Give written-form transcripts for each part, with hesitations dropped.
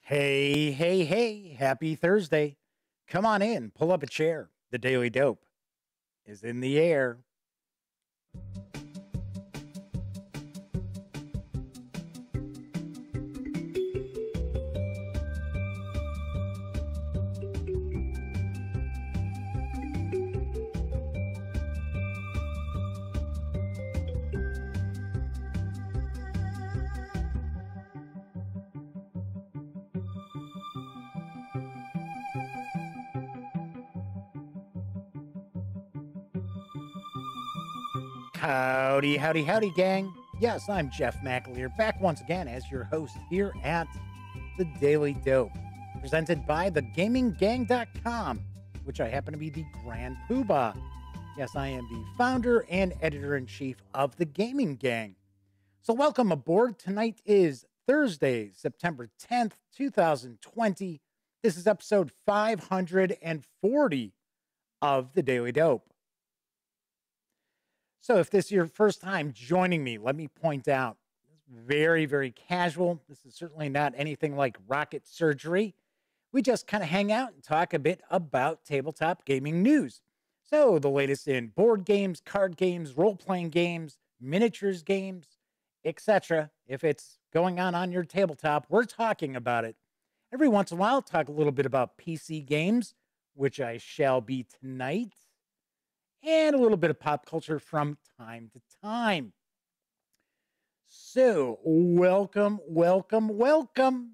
Hey, hey, hey, happy Thursday. Come on in, pull up a chair. The Daily Dope is in the air. Howdy, howdy, howdy, gang. Yes, I'm Jeff McAleer, back once again as your host here at The Daily Dope, presented by thegaminggang.com, which I happen to be the Grand Poobah. Yes, I am the founder and editor-in-chief of The Gaming Gang. So welcome aboard. Tonight is Thursday, September 10th, 2020. This is episode 540 of The Daily Dope. So if this is your first time joining me, let me point out, it's very, very casual. This is certainly not anything like rocket surgery. We just kind of hang out and talk a bit about tabletop gaming news. So the latest in board games, card games, role-playing games, miniatures games, etc. If it's going on your tabletop, we're talking about it. Every once in a while, talk a little bit about PC games, which I shall be tonight, and a little bit of pop culture from time to time. So, welcome, welcome, welcome.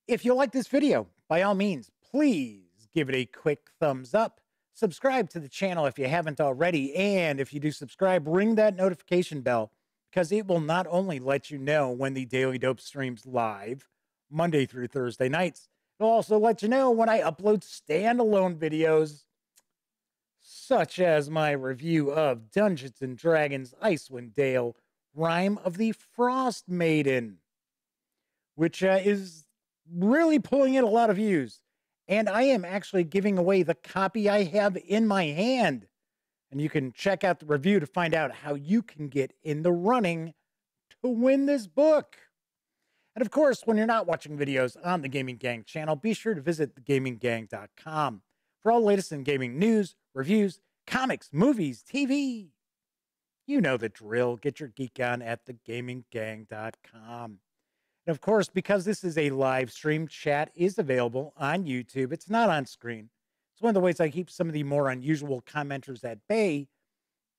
If you like this video, by all means, please give it a quick thumbs up. Subscribe to the channel if you haven't already, and if you do subscribe, ring that notification bell, because it will not only let you know when the Daily Dope streams live, Monday through Thursday nights, it'll also let you know when I upload standalone videos, such as my review of Dungeons & Dragons Icewind Dale, Rime of the Frost Maiden, which is really pulling in a lot of views. And I am actually giving away the copy I have in my hand. And you can check out the review to find out how you can get in the running to win this book. And of course, when you're not watching videos on the Gaming Gang channel, be sure to visit thegaminggang.com for all the latest in gaming news, reviews, comics, movies, TV. You know the drill. Get your geek on at thegaminggang.com. And of course, because this is a live stream, chat is available on YouTube. It's not on screen. It's one of the ways I keep some of the more unusual commenters at bay,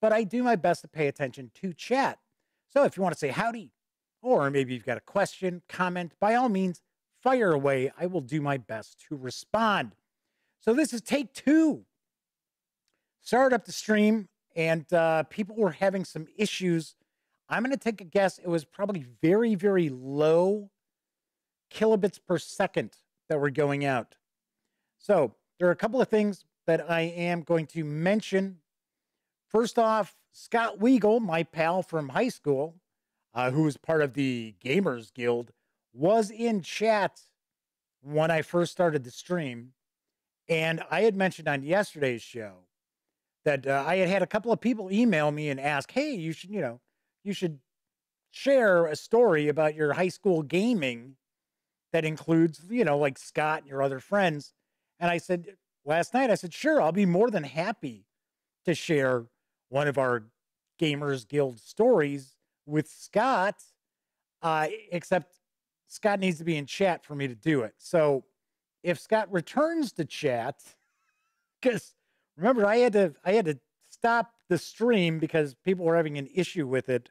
but I do my best to pay attention to chat. So if you want to say howdy, or maybe you've got a question, comment, by all means, fire away. I will do my best to respond. So this is take 2. Started up the stream, and people were having some issues. I'm going to take a guess. It was probably very, very low kilobits per second that were going out. So there are a couple of things that I am going to mention. First off, Scott Weigel, my pal from high school, who was part of the Gamers Guild, was in chat when I first started the stream. And I had mentioned on yesterday's show that I had had a couple of people email me and ask, hey, you should share a story about your high school gaming that includes, like Scott and your other friends. And I said, last night, I said, sure, I'll be more than happy to share one of our Gamers Guild stories with Scott, except Scott needs to be in chat for me to do it. So if Scott returns to chat, because remember, I had to stop the stream because people were having an issue with it,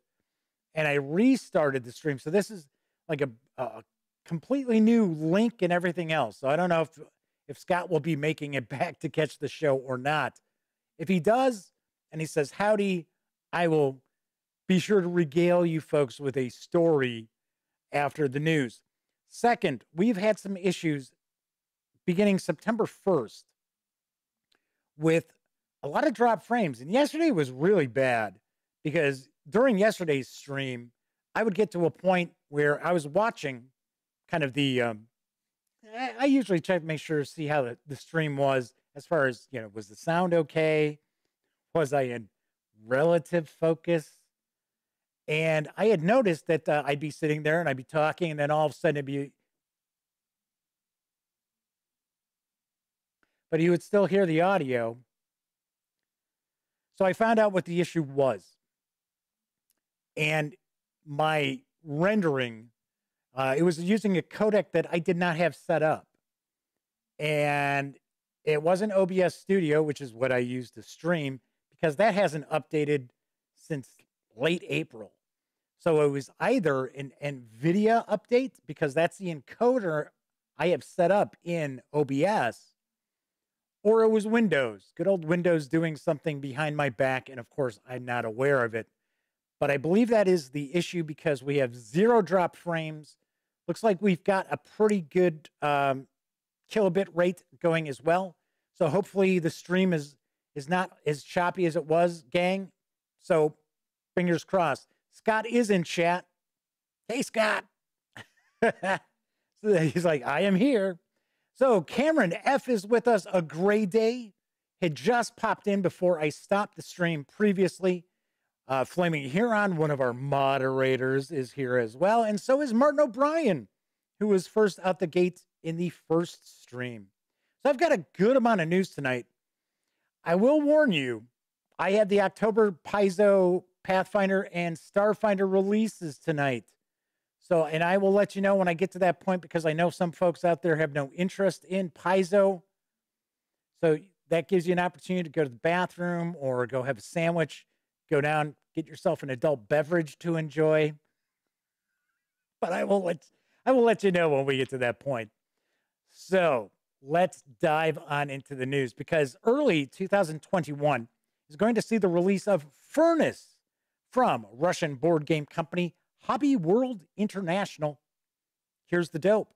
and I restarted the stream. So this is like a completely new link and everything else. So I don't know if Scott will be making it back to catch the show or not. If he does, and he says howdy, I will be sure to regale you folks with a story after the news. Second, we've had some issues beginning September 1st with a lot of drop frames. And yesterday was really bad because during yesterday's stream, I would get to a point where I was watching kind of the, I usually check to make sure to see how the stream was as far as, was the sound okay? Was I in relative focus? And I had noticed that I'd be sitting there and I'd be talking, and then all of a sudden it'd be but you would still hear the audio. So I found out what the issue was. And my rendering, it was using a codec that I did not have set up. And it wasn't OBS Studio, which is what I use to stream, because that hasn't updated since late April. So it was either an NVIDIA update, because that's the encoder I have set up in OBS, or it was Windows, good old Windows doing something behind my back. And of course, I'm not aware of it. But I believe that is the issue, because we have 0 drop frames. Looks like we've got a pretty good kilobit rate going as well. So hopefully the stream is not as choppy as it was, gang. So fingers crossed. Scott is in chat. Hey, Scott. So he's like, I am here. So Cameron F is with us. A gray day had just popped in before I stopped the stream previously. Flaming Huron, one of our moderators, is here as well. And so is Martin O'Brien, who was first out the gate in the first stream. So I've got a good amount of news tonight. I will warn you, I have the October Paizo, Pathfinder, and Starfinder releases tonight. So, and I will let you know when I get to that point, because I know some folks out there have no interest in Paizo. So that gives you an opportunity to go to the bathroom or go have a sandwich, go down, get yourself an adult beverage to enjoy. But I will let you know when we get to that point. So let's dive on into the news, because early 2021 is going to see the release of Furnace from Russian board game company Hobby World International. Here's the dope.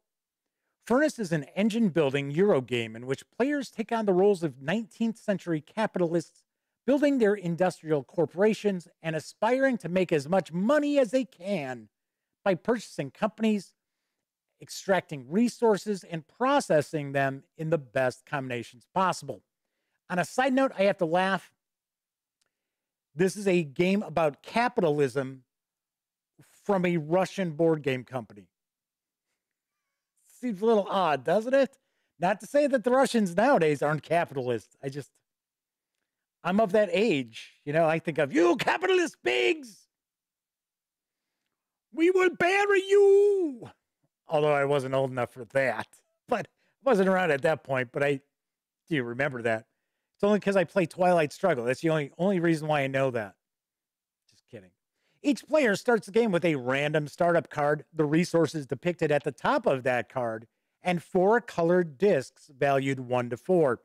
Furnace is an engine-building Euro game in which players take on the roles of 19th century capitalists, building their industrial corporations and aspiring to make as much money as they can by purchasing companies, extracting resources, and processing them in the best combinations possible. On a side note, I have to laugh. This is a game about capitalism from a Russian board game company. Seems a little odd, doesn't it? Not to say that the Russians nowadays aren't capitalists. I'm of that age. You know, I think of you capitalist pigs. We will bury you. Although I wasn't old enough for that. But I wasn't around at that point. But I do remember that. It's only because I play Twilight Struggle. That's the only reason why I know that. Just kidding. Each player starts the game with a random startup card, the resources depicted at the top of that card, and 4 colored discs valued 1 to 4.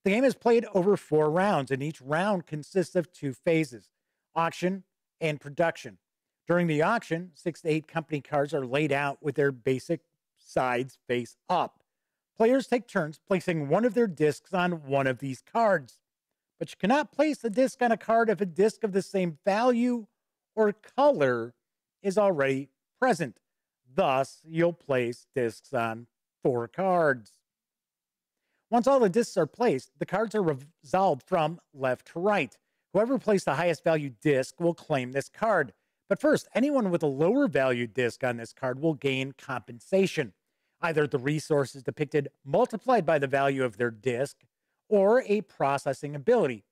The game is played over 4 rounds, and each round consists of 2 phases, auction and production. During the auction, 6 to 8 company cards are laid out with their basic sides face up. Players take turns placing one of their discs on one of these cards, but you cannot place a disc on a card if a disc of the same value or color is already present. Thus, you'll place discs on 4 cards. Once all the discs are placed, the cards are resolved from left to right. Whoever placed the highest value disc will claim this card. But first, anyone with a lower value disc on this card will gain compensation, either the resources depicted multiplied by the value of their disc or a processing ability.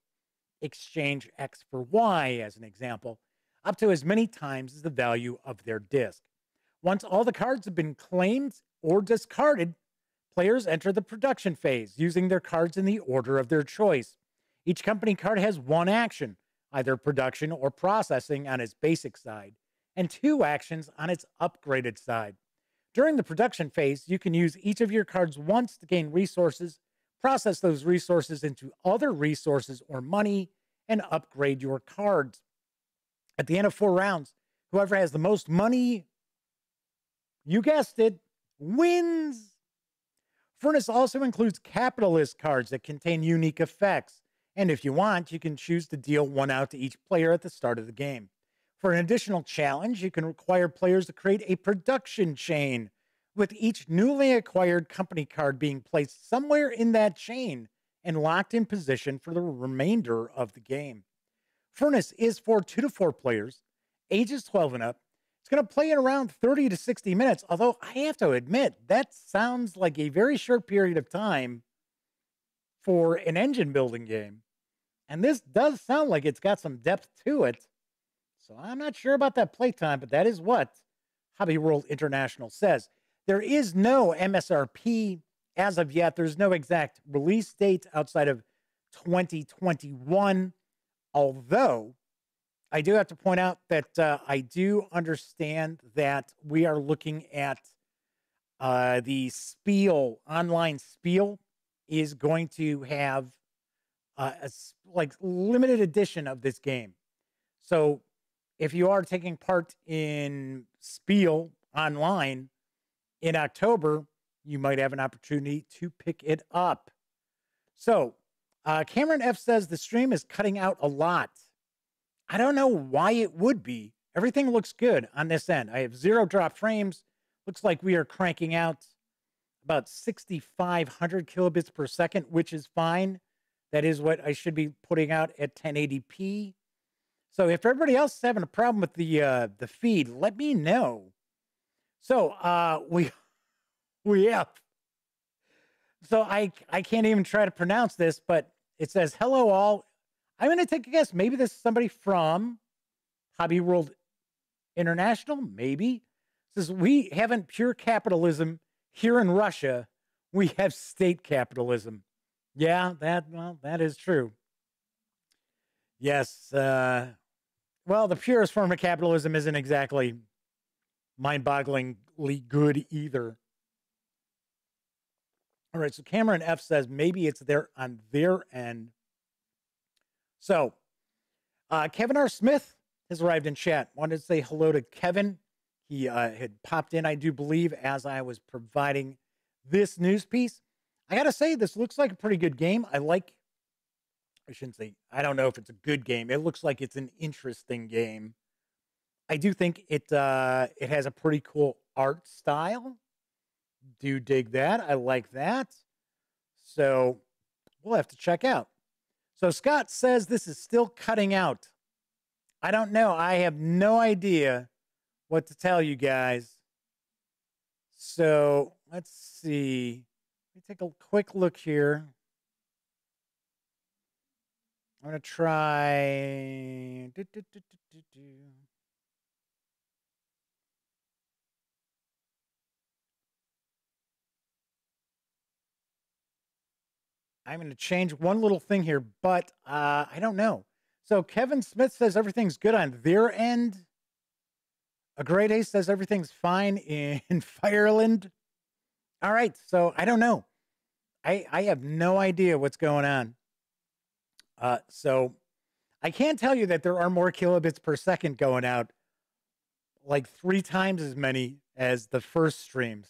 Exchange X for Y, as an example, up to as many times as the value of their disc. Once all the cards have been claimed or discarded, players enter the production phase, using their cards in the order of their choice. Each company card has 1 action, either production or processing on its basic side, and 2 actions on its upgraded side. During the production phase, you can use each of your cards once to gain resources, process those resources into other resources or money, and upgrade your cards. At the end of 4 rounds, whoever has the most money, you guessed it, wins. Furnace also includes capitalist cards that contain unique effects. And if you want, you can choose to deal 1 out to each player at the start of the game. For an additional challenge, you can require players to create a production chain, with each newly acquired company card being placed somewhere in that chain and locked in position for the remainder of the game. Furnace is for 2 to 4 players, ages 12 and up. It's going to play in around 30 to 60 minutes, although I have to admit, that sounds like a very short period of time for an engine building game. And this does sound like it's got some depth to it. So I'm not sure about that playtime, but that is what Hobby World International says. There is no MSRP as of yet. There's no exact release date outside of 2021. Although I do have to point out that I do understand that we are looking at the Spiel, online Spiel is going to have a like limited edition of this game. So if you are taking part in Spiel online in October, you might have an opportunity to pick it up. So Cameron F says the stream is cutting out a lot. I don't know why it would be. Everything looks good on this end. I have 0 drop frames. Looks like we are cranking out about 6,500 kilobits per second, which is fine. That is what I should be putting out at 1080p. So if everybody else is having a problem with the feed, let me know. So we have. So I can't even try to pronounce this, but it says, hello all. I'm going to take a guess. Maybe this is somebody from Hobby World International. Maybe. It says, we haven't pure capitalism here in Russia. We have state capitalism. Yeah, that is true. Yes. Well, the purest form of capitalism isn't exactly mind-bogglingly good either. All right, so Cameron F says maybe it's there on their end. So, Kevin R. Smith has arrived in chat. Wanted to say hello to Kevin. He had popped in, I do believe, as I was providing this news piece. I got to say, this looks like a pretty good game. I shouldn't say, I don't know if it's a good game. It looks like it's an interesting game. I do think it has a pretty cool art style. Do dig that. I like that. So we'll have to check out. So Scott says this is still cutting out. I don't know. I have no idea what to tell you guys. So let's see. Let me take a quick look here. I'm going to try. I'm going to change one little thing here, but I don't know. So Kevin Smith says everything's good on their end. A Great Ace says everything's fine in Fireland. All right, so I don't know. I have no idea what's going on. So I can tell you that there are more kilobits per second going out, like 3 times as many as the first stream.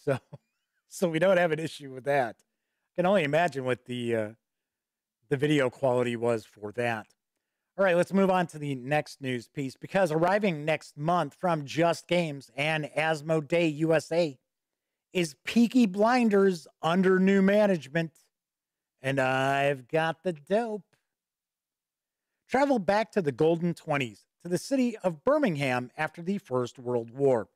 So we don't have an issue with that. I can only imagine what the video quality was for that. All right, let's move on to the next news piece, because arriving next month from Just Games and Asmodee USA is Peaky Blinders under new management. And I've got the dope. Travel back to the golden 20s, to the city of Birmingham after the First World War.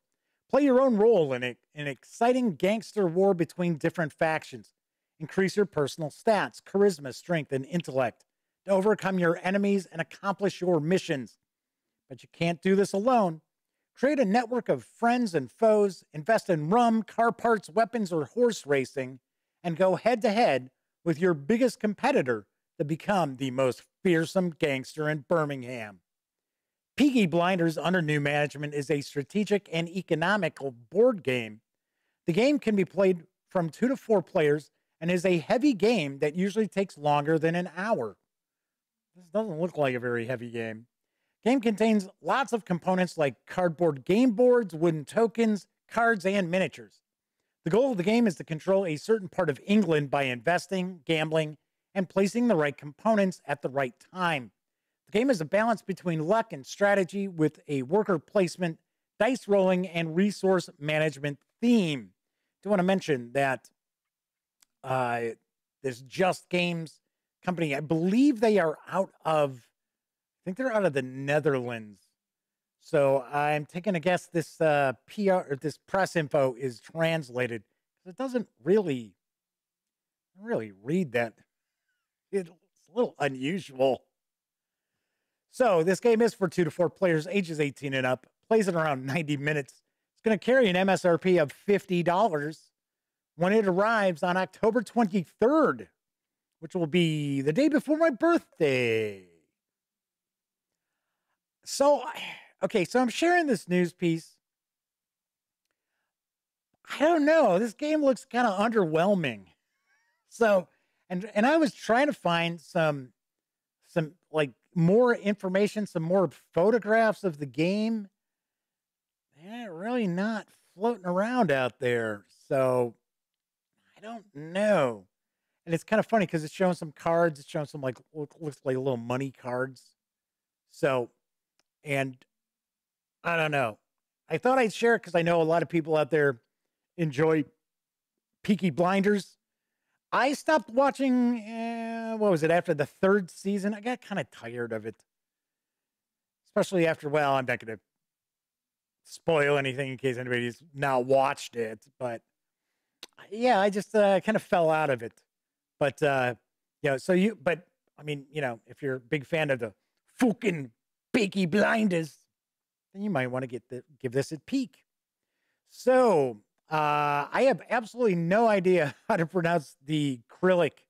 Play your own role in an exciting gangster war between different factions. Increase your personal stats, charisma, strength, and intellect to overcome your enemies and accomplish your missions. But you can't do this alone. Create a network of friends and foes, invest in rum, car parts, weapons, or horse racing, and go head-to-head with your biggest competitor to become the most fearsome gangster in Birmingham. Peaky Blinders under new management is a strategic and economical board game. The game can be played from 2 to 4 players and is a heavy game that usually takes longer than an hour. This doesn't look like a very heavy game. Game contains lots of components like cardboard game boards, wooden tokens, cards, and miniatures. The goal of the game is to control a certain part of England by investing, gambling, and placing the right components at the right time. The game is a balance between luck and strategy with a worker placement, dice rolling, and resource management theme. I do want to mention that this Just Games company, I believe they are out of, I think they're out of the Netherlands. So I'm taking a guess this PR or this press info is translated. It doesn't really read that It's a little unusual. So this game is for 2 to 4 players, ages 18 and up. Plays in around 90 minutes. It's going to carry an MSRP of $50 when it arrives on October 23rd, which will be the day before my birthday. So, okay, so I'm sharing this news piece. I don't know. This game looks kind of underwhelming. So, and I was trying to find some like more information, some more photographs of the game. They're really not floating around out there. So, I don't know. And it's kind of funny because it's showing some cards. It's showing some like looks like little money cards. So, and I don't know. I thought I'd share it because I know a lot of people out there enjoy Peaky Blinders. I stopped watching, what was it, after the 3rd season? I got kind of tired of it. Especially after, well, I'm not going to spoil anything in case anybody's now watched it. But yeah, I just kind of fell out of it. But, but I mean, if you're a big fan of the fucking Peaky Blinders, then you might want to give this a peek. So, I have absolutely no idea how to pronounce the Cyrillic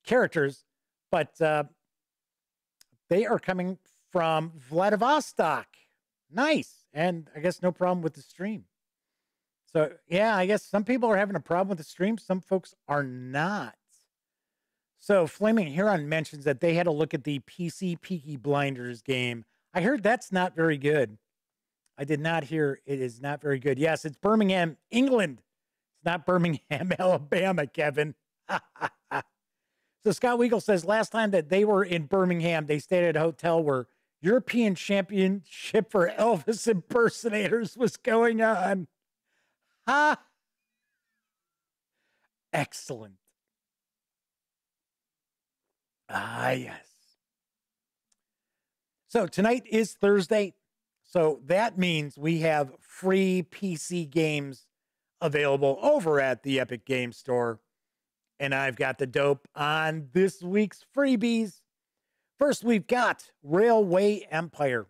characters, but they are coming from Vladivostok. Nice. And I guess no problem with the stream. So, yeah, I guess some people are having a problem with the stream. Some folks are not. So, Flaming Heron mentions that they had a look at the PC Peaky Blinders game. I heard that's not very good. I did not hear it is not very good. Yes, it's Birmingham, England. It's not Birmingham, Alabama, Kevin. So Scott Weagle says last time that they were in Birmingham, they stayed at a hotel where European Championship for Elvis impersonators was going on. Ha! Excellent. Ah, yes. So tonight is Thursday. So that means we have free PC games available over at the Epic Game Store. And I've got the dope on this week's freebies. First, we've got Railway Empire.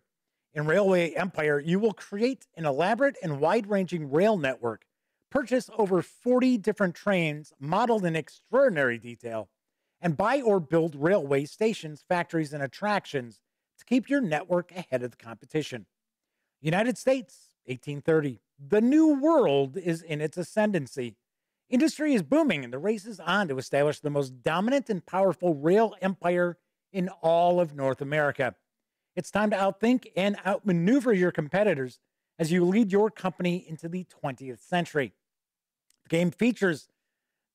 In Railway Empire, you will create an elaborate and wide-ranging rail network, purchase over 40 different trains modeled in extraordinary detail, and buy or build railway stations, factories, and attractions to keep your network ahead of the competition. United States, 1830. The New World is in its ascendancy. Industry is booming, and the race is on to establish the most dominant and powerful rail empire in all of North America. It's time to outthink and outmaneuver your competitors as you lead your company into the 20th century. The game features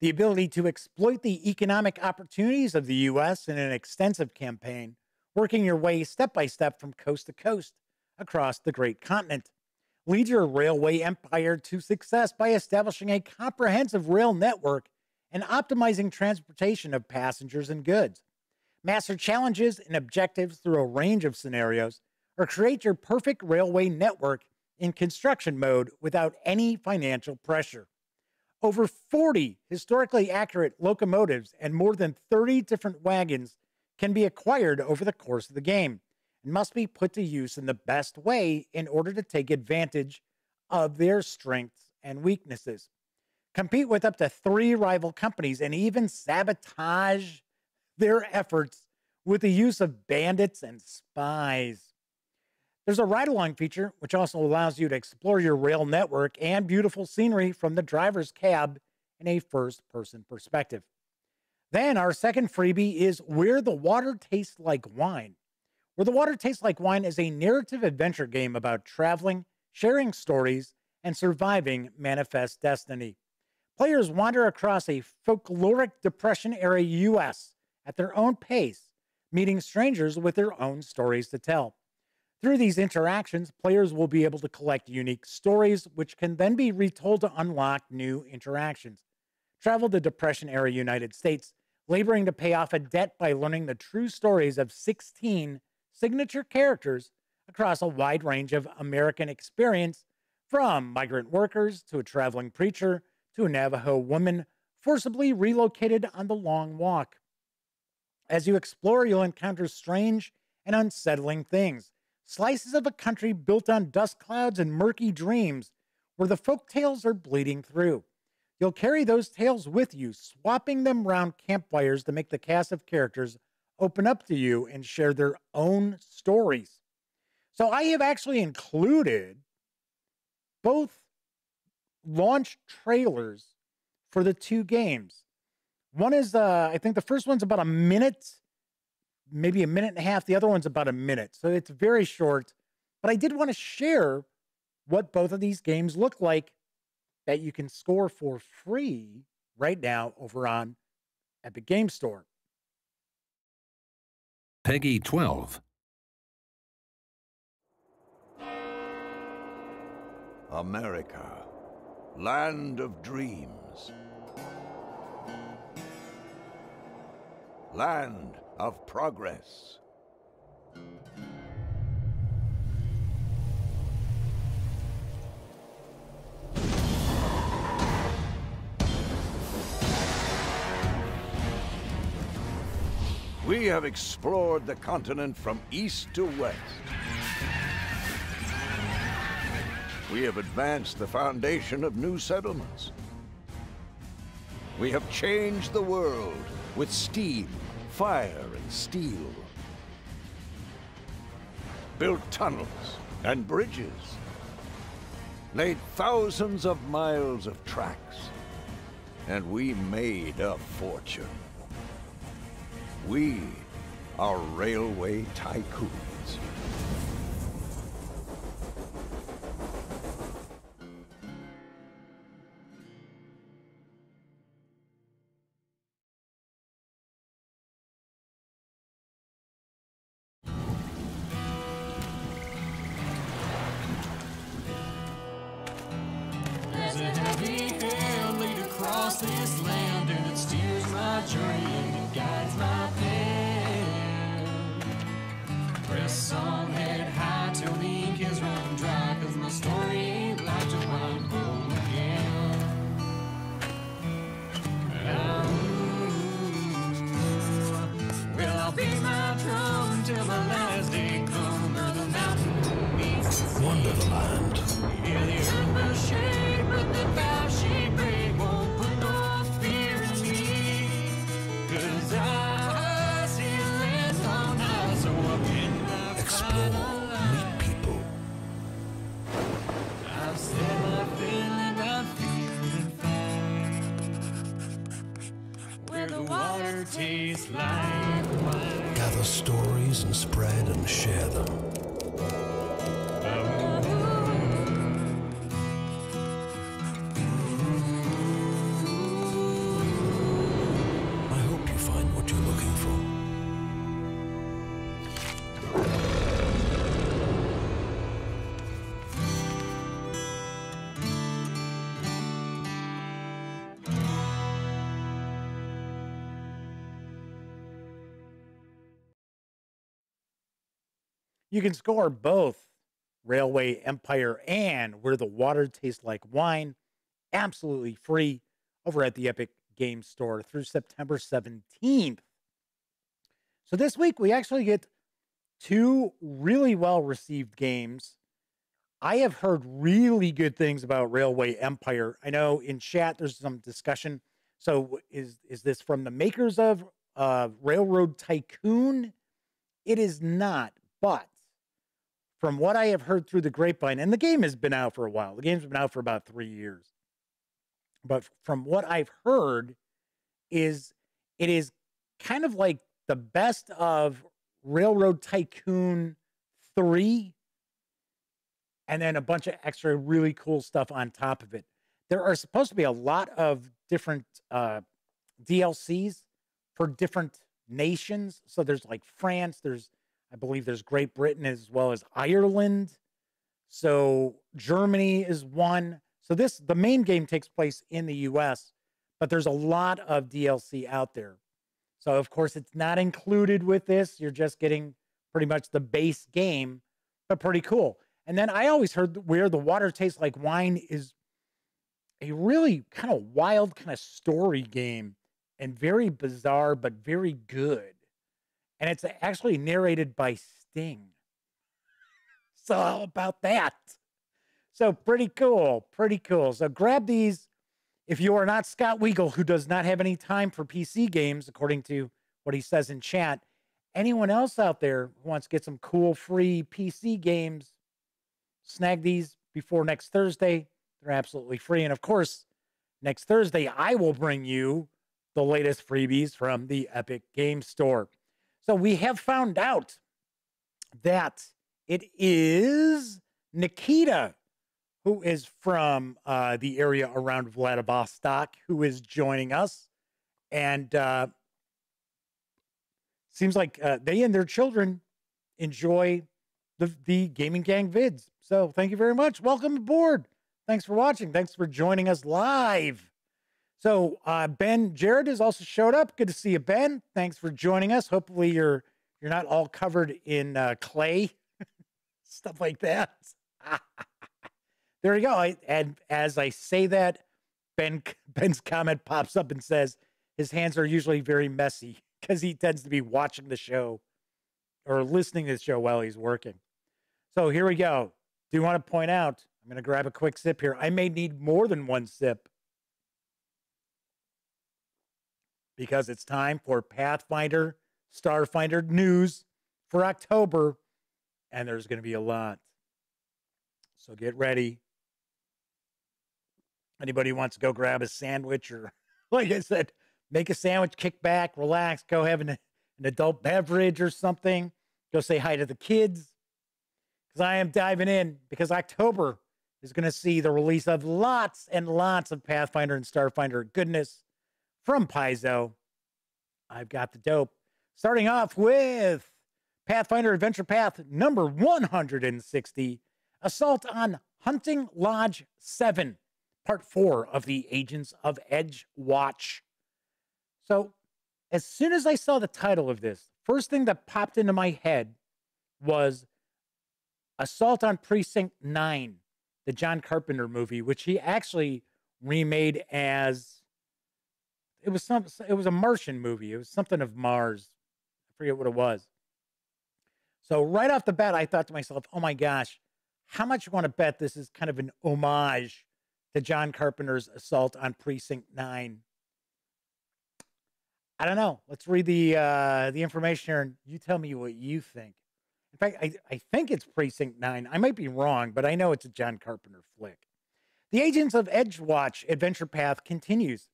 the ability to exploit the economic opportunities of the U.S. in an extensive campaign, working your way step by step from coast to coast across the great continent. Lead your railway empire to success by establishing a comprehensive rail network and optimizing transportation of passengers and goods. Master challenges and objectives through a range of scenarios, or create your perfect railway network in construction mode without any financial pressure. Over 40 historically accurate locomotives and more than 30 different wagons can be acquired over the course of the game, and must be put to use in the best way in order to take advantage of their strengths and weaknesses. Compete with up to 3 rival companies and even sabotage their efforts with the use of bandits and spies. There's a ride-along feature, which also allows you to explore your rail network and beautiful scenery from the driver's cab in a first-person perspective. Then our second freebie is Where the Water Tastes Like Wine. Where the Water Tastes Like Wine is a narrative adventure game about traveling, sharing stories, and surviving manifest destiny. Players wander across a folkloric Depression-era U.S. at their own pace, meeting strangers with their own stories to tell. Through these interactions, players will be able to collect unique stories, which can then be retold to unlock new interactions. Travel to Depression-era United States, laboring to pay off a debt by learning the true stories of 16 signature characters across a wide range of American experience, from migrant workers to a traveling preacher to a Navajo woman forcibly relocated on the long walk. As you explore, you'll encounter strange and unsettling things. Slices of a country built on dust clouds and murky dreams where the folk tales are bleeding through. You'll carry those tales with you, swapping them round campfires to make the cast of characters open up to you and share their own stories. So I have actually included both launch trailers for the two games. One is, I think the first one's about a minute, maybe a minute and a half. The other one's about a minute. So it's very short. But I did want to share what both of these games look like that you can score for free right now over on Epic Game Store. Peggy 12. America, land of dreams. Land of progress. We have explored the continent from east to west. We have advanced the foundation of new settlements. We have changed the world with steam, fire, and steel. Built tunnels and bridges. Laid thousands of miles of tracks. And we made a fortune. We are railway tycoons. There's a heavy hand laid across this land, and it steers my journey and it guides my pen. Press on, head high till the ink is running dry, 'cause my story ain't like to wind home again. Well, I'll beat my drum till my last day come, or the mountain meets the sea. Wonderland. Yeah, the earth will shake, but the bow she break won't put no fear in me. 'Cause I see lands on high, so I've been my Explore, final line. meet people. I've said my feeling, I'm feeling fine. Where the water tastes like wine. Gather stories and spread and share them. I hope you find what you're looking for. You can score both Railway Empire and Where the Water Tastes Like Wine absolutely free over at the Epic Game Store through September 17th. So this week we actually get two really well-received games. I have heard really good things about Railway Empire. I know in chat there's some discussion. So is this from the makers of Railroad Tycoon? It is not, but from what I have heard through the grapevine, and the game has been out for a while. The game's been out for about 3 years. But from what I've heard is it is kind of like the best of Railroad Tycoon 3 and then a bunch of extra really cool stuff on top of it. There are supposed to be a lot of different DLCs for different nations. So there's like France, I believe there's Great Britain as well as Ireland. So Germany is one. So the main game takes place in the US, but there's a lot of DLC out there. So of course it's not included with this. You're just getting pretty much the base game, but pretty cool. And then I always heard Where the Water Tastes Like Wine is a really kind of wild kind of story game and very bizarre, but very good. And it's actually narrated by Sting. So how about that? So pretty cool, pretty cool. So grab these if you are not Scott Weigel, who does not have any time for PC games, according to what he says in chat. Anyone else out there who wants to get some cool free PC games, snag these before next Thursday. They're absolutely free. And of course, next Thursday, I will bring you the latest freebies from the Epic Game Store. So we have found out that it is Nikita, who is from the area around Vladivostok, who is joining us. And seems like they and their children enjoy the Gaming Gang vids. So thank you very much. Welcome aboard. Thanks for watching. Thanks for joining us live. So Ben Jared has also showed up. Good to see you, Ben. Thanks for joining us. Hopefully you're not all covered in clay, stuff like that. There you go. And as I say that, Ben's comment pops up and says his hands are usually very messy because he tends to be watching the show or listening to the show while he's working. So here we go. Do want to point out, I'm going to grab a quick sip here. I may need more than one sip because it's time for Pathfinder, Starfinder news for October, and there's going to be a lot. So get ready. Anybody who wants to go grab a sandwich or, like I said, make a sandwich, kick back, relax, go have an adult beverage or something. Go say hi to the kids. Because I am diving in because October is going to see the release of lots and lots of Pathfinder and Starfinder goodness from Paizo. I've got the dope. Starting off with Pathfinder Adventure Path number 160, Assault on Hunting Lodge 7, Part 4 of the Agents of Edge Watch. So, as soon as I saw the title of this, first thing that popped into my head was Assault on Precinct 9, the John Carpenter movie, which he actually remade as it was a Martian movie. It was something of Mars. I forget what it was. So right off the bat, I thought to myself, oh my gosh, how much you want to bet this is kind of an homage to John Carpenter's Assault on Precinct 9? I don't know. Let's read the information here, and you tell me what you think. In fact, I think it's Precinct 9. I might be wrong, but I know it's a John Carpenter flick. The Agents of Edgewatch Adventure Path continues.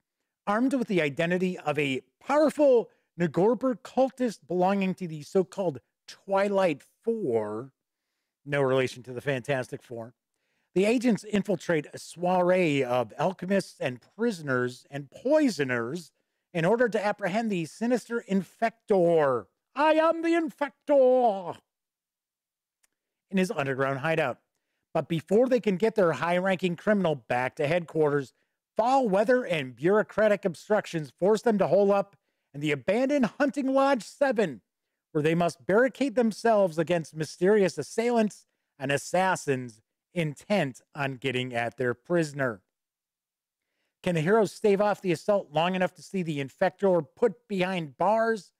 Armed with the identity of a powerful Nagorber cultist belonging to the so-called Twilight Four, no relation to the Fantastic Four, the agents infiltrate a soiree of alchemists and prisoners and poisoners in order to apprehend the sinister Infector. I am the Infector! In his underground hideout. But before they can get their high-ranking criminal back to headquarters, foul weather and bureaucratic obstructions force them to hole up in the abandoned Hunting Lodge 7, where they must barricade themselves against mysterious assailants and assassins intent on getting at their prisoner. Can the heroes stave off the assault long enough to see the Infector put behind bars?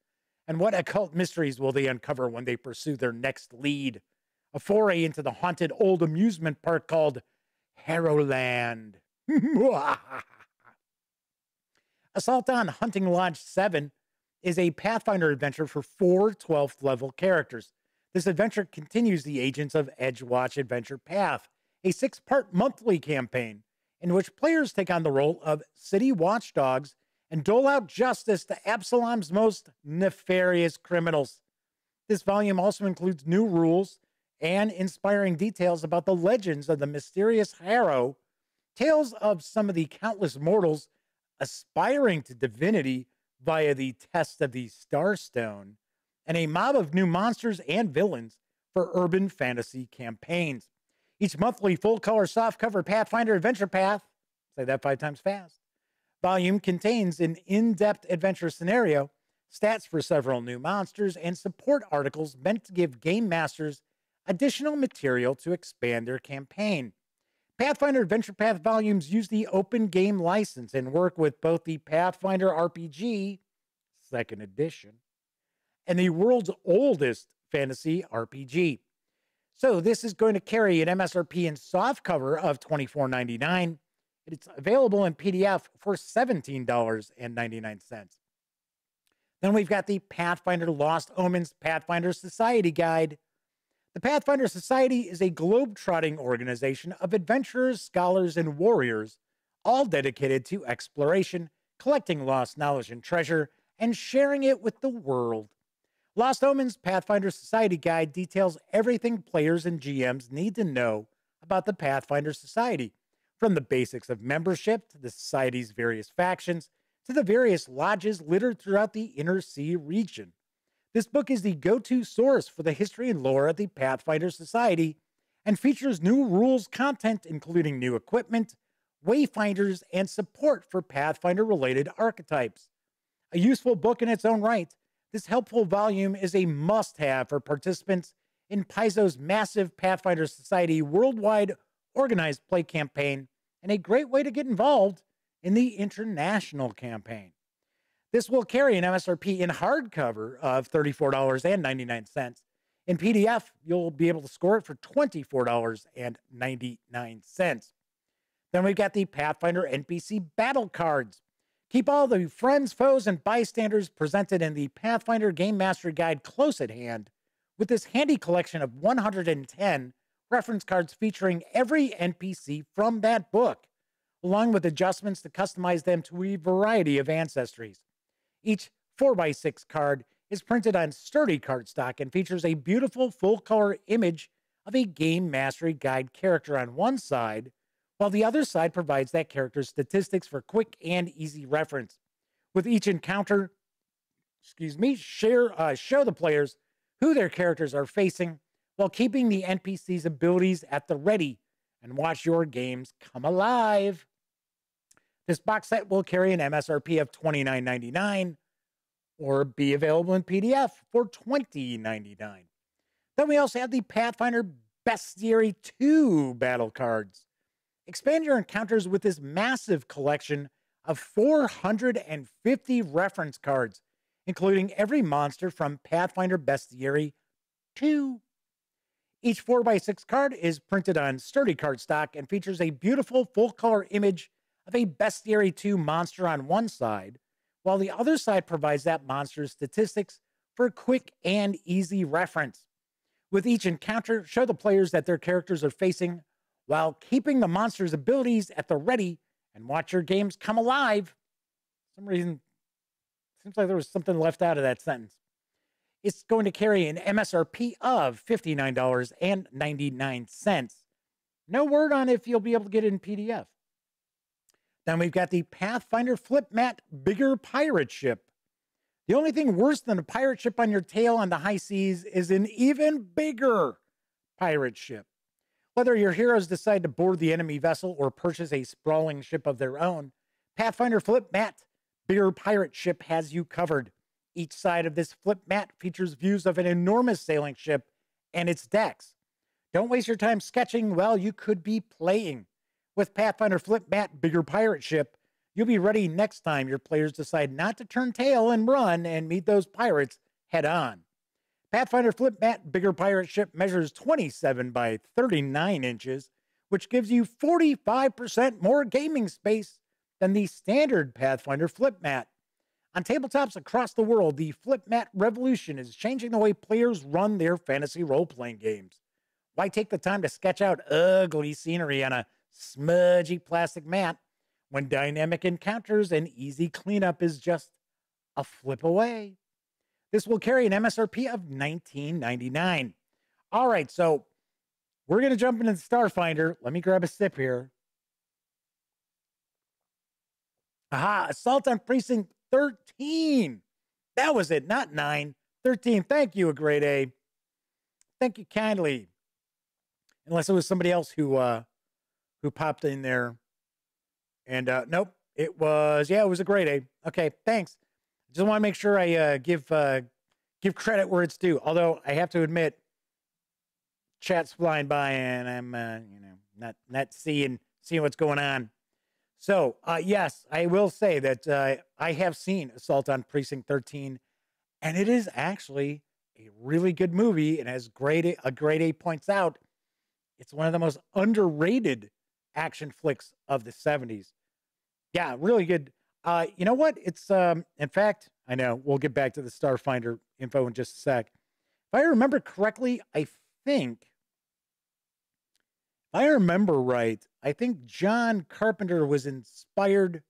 And what occult mysteries will they uncover when they pursue their next lead? A foray into the haunted old amusement park called Harrowland. Assault on Hunting Lodge 7 is a Pathfinder adventure for 4 12th level characters. This adventure continues the Agents of Edgewatch Adventure Path, a 6-part monthly campaign in which players take on the role of city watchdogs and dole out justice to Absalom's most nefarious criminals. This volume also includes new rules and inspiring details about the legends of the mysterious Harrow, tales of some of the countless mortals aspiring to divinity via the test of the Starstone, and a mob of new monsters and villains for urban fantasy campaigns. Each monthly full-color softcover Pathfinder Adventure Path, say that 5 times fast, volume contains an in-depth adventure scenario, stats for several new monsters, and support articles meant to give game masters additional material to expand their campaign. Pathfinder Adventure Path volumes use the open game license and work with both the Pathfinder RPG, 2nd edition, and the world's oldest fantasy RPG. So this is going to carry an MSRP in softcover of $24.99. It's available in PDF for $17.99. Then we've got the Pathfinder Lost Omens Pathfinder Society Guide. The Pathfinder Society is a globe-trotting organization of adventurers, scholars, and warriors, all dedicated to exploration, collecting lost knowledge and treasure, and sharing it with the world. Lost Omens Pathfinder Society Guide details everything players and GMs need to know about the Pathfinder Society, from the basics of membership to the Society's various factions to the various lodges littered throughout the Inner Sea region. This book is the go-to source for the history and lore of the Pathfinder Society and features new rules content, including new equipment, wayfinders, and support for Pathfinder-related archetypes. A useful book in its own right, this helpful volume is a must-have for participants in Paizo's massive Pathfinder Society worldwide organized play campaign and a great way to get involved in the international campaign. This will carry an MSRP in hardcover of $34.99. In PDF, you'll be able to score it for $24.99. Then we've got the Pathfinder NPC battle cards. Keep all the friends, foes, and bystanders presented in the Pathfinder Game Mastery Guide close at hand with this handy collection of 110 reference cards featuring every NPC from that book, along with adjustments to customize them to a variety of ancestries. Each 4x6 card is printed on sturdy cardstock and features a beautiful full-color image of a Game Mastery Guide character on one side, while the other side provides that character's statistics for quick and easy reference. With each encounter, show the players who their characters are facing while keeping the NPC's abilities at the ready, and watch your games come alive. This box set will carry an MSRP of $29.99 or be available in PDF for $20.99. Then we also have the Pathfinder Bestiary 2 battle cards. Expand your encounters with this massive collection of 450 reference cards, including every monster from Pathfinder Bestiary 2. Each 4x6 card is printed on sturdy cardstock and features a beautiful full-color image of a Bestiary 2 monster on one side, while the other side provides that monster's statistics for quick and easy reference. With each encounter, show the players that their characters are facing while keeping the monster's abilities at the ready, and watch your games come alive. For some reason, seems like there was something left out of that sentence. It's going to carry an MSRP of $59.99. No word on if you'll be able to get it in PDF. Then we've got the Pathfinder Flip Mat Bigger Pirate Ship. The only thing worse than a pirate ship on your tail on the high seas is an even bigger pirate ship. Whether your heroes decide to board the enemy vessel or purchase a sprawling ship of their own, Pathfinder Flip Mat Bigger Pirate Ship has you covered. Each side of this flip mat features views of an enormous sailing ship and its decks. Don't waste your time sketching while you could be playing. With Pathfinder Flip Mat Bigger Pirate Ship, you'll be ready next time your players decide not to turn tail and run and meet those pirates head on. Pathfinder Flip Mat Bigger Pirate Ship measures 27 by 39 inches, which gives you 45% more gaming space than the standard Pathfinder Flip Mat. On tabletops across the world, the Flip Mat revolution is changing the way players run their fantasy role-playing games. Why take the time to sketch out ugly scenery on a smudgy plastic mat when dynamic encounters and easy cleanup is just a flip away? This will carry an MSRP of $19.99. All right, so we're going to jump into the Starfinder. Let me grab a sip here. Aha, Assault on Precinct 13. That was it, not 9. 13. Thank you, a grade A. Thank you kindly. Unless it was somebody else who popped in there. And nope, it was a grade A. Okay, thanks. Just want to make sure I give credit where it's due. Although I have to admit, chat's flying by and I'm not seeing what's going on. So, yes, I will say that I have seen Assault on Precinct 13, and it is actually a really good movie. And as a grade A points out, it's one of the most underrated action flicks of the 70s. Yeah, really good. You know what? It's in fact, I know we'll get back to the Starfinder info in just a sec. If I remember correctly, I think John Carpenter was inspired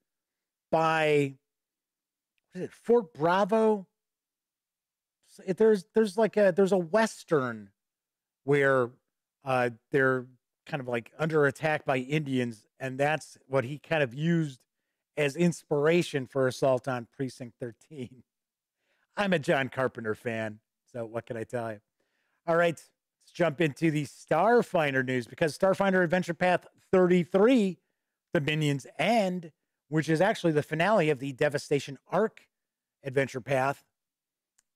by, what is it, Fort Bravo? There's a Western where they're kind of like under attack by Indians, and that's what he kind of used as inspiration for Assault on Precinct 13. I'm a John Carpenter fan, so what can I tell you? All right, let's jump into the Starfinder news, because Starfinder Adventure Path 33, Dominion's End, which is actually the finale of the Devastation Arc Adventure Path,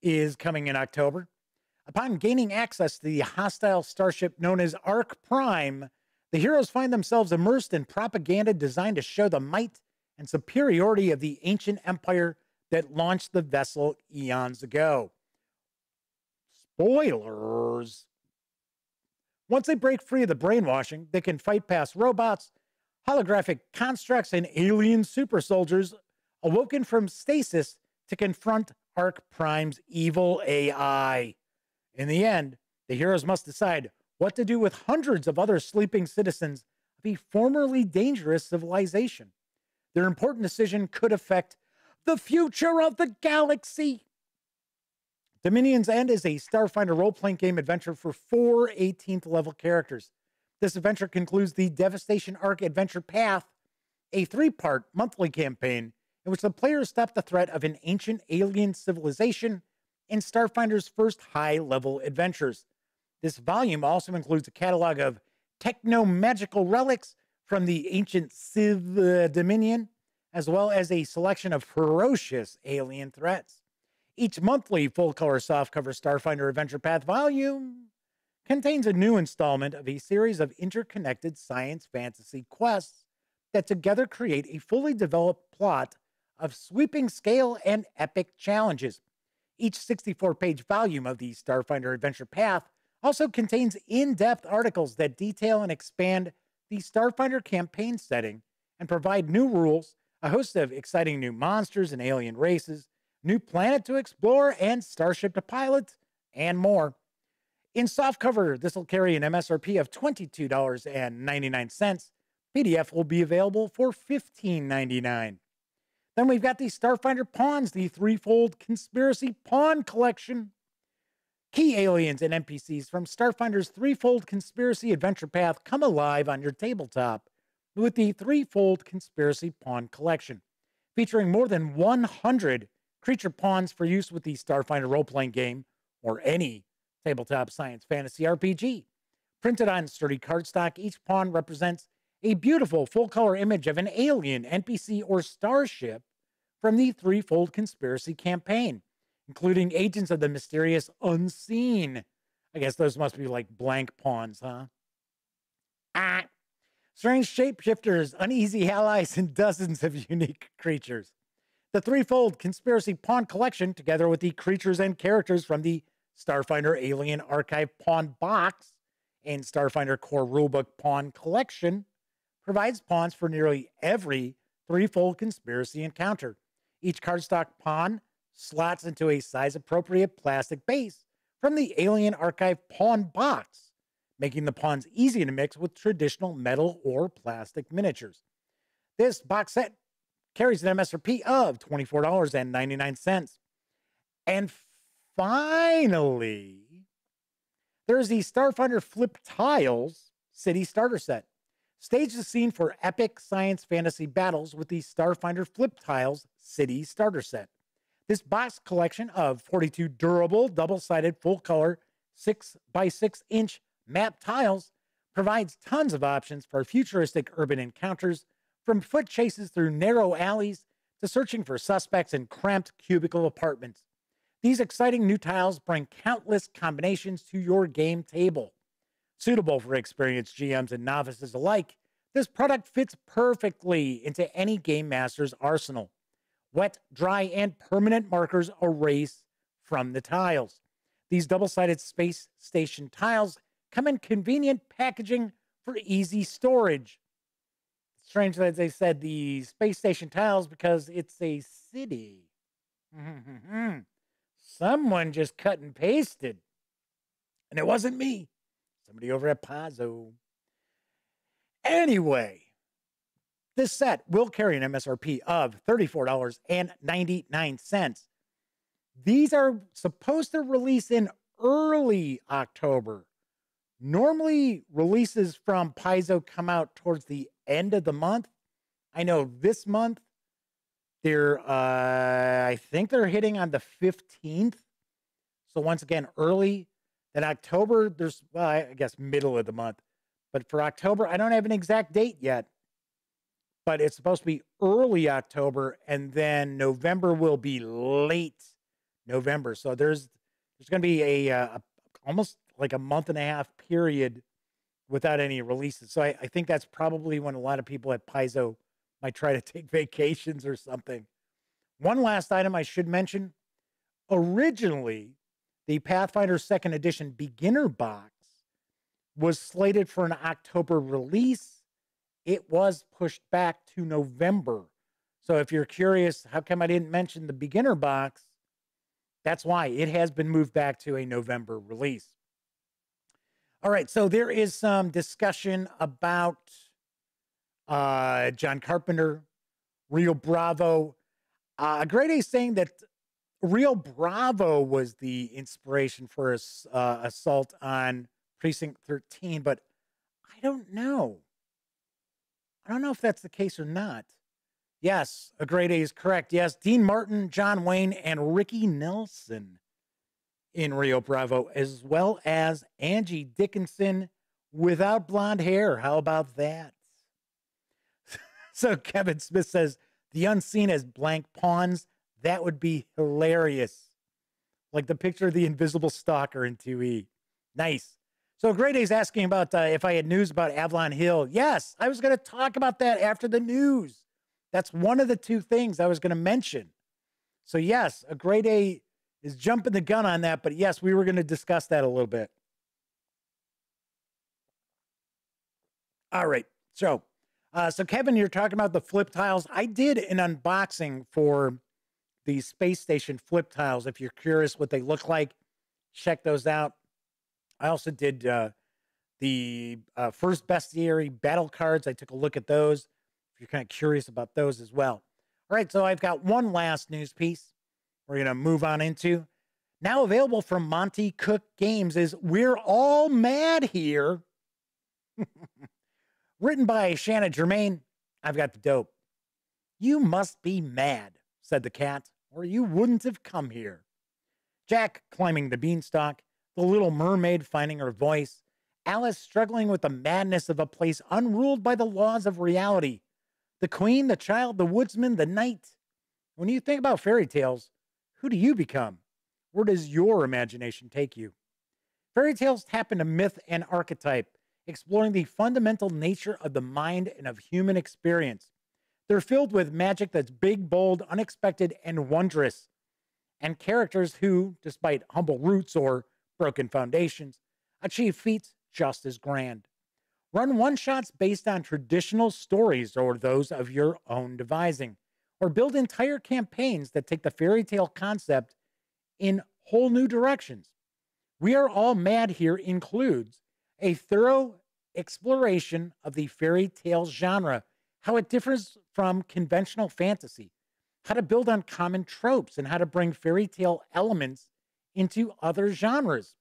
is coming in October. Upon gaining access to the hostile starship known as Arc Prime, the heroes find themselves immersed in propaganda designed to show the might and superiority of the ancient empire that launched the vessel eons ago. Spoilers. Once they break free of the brainwashing, they can fight past robots, holographic constructs, and alien super soldiers awoken from stasis to confront Arc Prime's evil AI. In the end, the heroes must decide what to do with hundreds of other sleeping citizens of a formerly dangerous civilization. Their important decision could affect the future of the galaxy. Dominion's End is a Starfinder role-playing game adventure for 4 18th level characters. This adventure concludes the Devastation Arc Adventure Path, a 3-part monthly campaign in which the players stop the threat of an ancient alien civilization in Starfinder's first high-level adventures. This volume also includes a catalog of techno-magical relics from the ancient Civ Dominion, as well as a selection of ferocious alien threats. Each monthly full-color softcover Starfinder Adventure Path volume contains a new installment of a series of interconnected science fantasy quests that together create a fully developed plot of sweeping scale and epic challenges. Each 64-page volume of the Starfinder Adventure Path also contains in-depth articles that detail and expand the Starfinder campaign setting and provide new rules, a host of exciting new monsters and alien races, new planet to explore, and starship to pilot, and more. In softcover, this will carry an MSRP of $22.99. PDF will be available for $15.99. Then we've got the Starfinder Pawns, the threefold Conspiracy Pawn Collection. Key aliens and NPCs from Starfinder's threefold Conspiracy Adventure Path come alive on your tabletop with the threefold Conspiracy Pawn Collection, featuring more than 100 creature pawns for use with the Starfinder role-playing game or any tabletop science fantasy RPG. Printed on sturdy cardstock, each pawn represents a beautiful full-color image of an alien, NPC, or starship from the threefold Conspiracy campaign, including agents of the mysterious unseen. I guess those must be like blank pawns, huh? Strange shapeshifters, uneasy allies, and dozens of unique creatures. The threefold Conspiracy Pawn Collection, together with the creatures and characters from the Starfinder Alien Archive Pawn Box and Starfinder Core Rulebook Pawn Collection, provides pawns for nearly every threefold Conspiracy encounter. Each cardstock pawn slots into a size-appropriate plastic base from the Alien Archive Pawn Box, making the pawns easy to mix with traditional metal or plastic miniatures. This box set carries an MSRP of $24.99. And finally, there's the Starfinder Flip Tiles City Starter Set. Stage the scene for epic science fantasy battles with the Starfinder Flip Tiles City Starter Set. This box collection of 42 durable, double-sided, full-color, 6x6-inch map tiles provides tons of options for futuristic urban encounters, from foot chases through narrow alleys to searching for suspects in cramped cubicle apartments. These exciting new tiles bring countless combinations to your game table. Suitable for experienced GMs and novices alike, this product fits perfectly into any game master's arsenal. Wet, dry, and permanent markers erase from the tiles. These double-sided space station tiles come in convenient packaging for easy storage. Strange that they said the space station tiles because it's a city. Someone just cut and pasted. And it wasn't me. Somebody over at Paizo. Anyway, this set will carry an MSRP of $34.99. These are supposed to release in early October. Normally, releases from Paizo come out towards the end of the month. I know this month, I think they're hitting on the 15th. So once again, early. Then October, I guess middle of the month. But for October, I don't have an exact date yet. But it's supposed to be early October, and then November will be late November. So there's going to be a almost like a month and a half period without any releases. So I think that's probably when a lot of people at Paizo might try to take vacations or something. One last item I should mention. Originally, the Pathfinder 2nd Edition Beginner Box was slated for an October release. It was pushed back to November. So if you're curious, how come I didn't mention the Beginner Box? That's why it has been moved back to a November release. All right, so there is some discussion about John Carpenter, Rio Bravo. Grade A saying that Rio Bravo was the inspiration for his assault on Precinct 13, but I don't know. I don't know if that's the case or not. Yes, a grade A is correct. Yes, Dean Martin, John Wayne, and Ricky Nelson in Rio Bravo, as well as Angie Dickinson without blonde hair. How about that? So Kevin Smith says, the unseen as blank pawns. That would be hilarious. Like the picture of the invisible stalker in 2E. Nice. So Grade A's asking about if I had news about Avalon Hill. Yes, I was going to talk about that after the news. That's one of the two things I was going to mention. So yes, a Grade A is jumping the gun on that, but yes, we were going to discuss that a little bit. All right. So Kevin, you're talking about the flip tiles. I did an unboxing for the space station flip tiles. If you're curious what they look like, check those out. I also did the first bestiary battle cards. I took a look at those. If you're kind of curious about those as well. All right, so I've got one last news piece we're going to move on into. Now available from Monte Cook Games is We're All Mad Here. Written by Shanna Germain. I've got the dope. You must be mad, said the cat, or you wouldn't have come here. Jack climbing the beanstalk, the little mermaid finding her voice, Alice struggling with the madness of a place unruled by the laws of reality, the queen, the child, the woodsman, the knight. When you think about fairy tales, who do you become? Where does your imagination take you? Fairy tales tap into myth and archetype, exploring the fundamental nature of the mind and of human experience. They're filled with magic that's big, bold, unexpected, and wondrous, and characters who, despite humble roots or broken foundations, achieve feats just as grand. Run one-shots based on traditional stories or those of your own devising, or build entire campaigns that take the fairy tale concept in whole new directions. We Are All Mad Here includes a thorough exploration of the fairy tale genre, how it differs from conventional fantasy, how to build on common tropes, and how to bring fairy tale elements into other genres.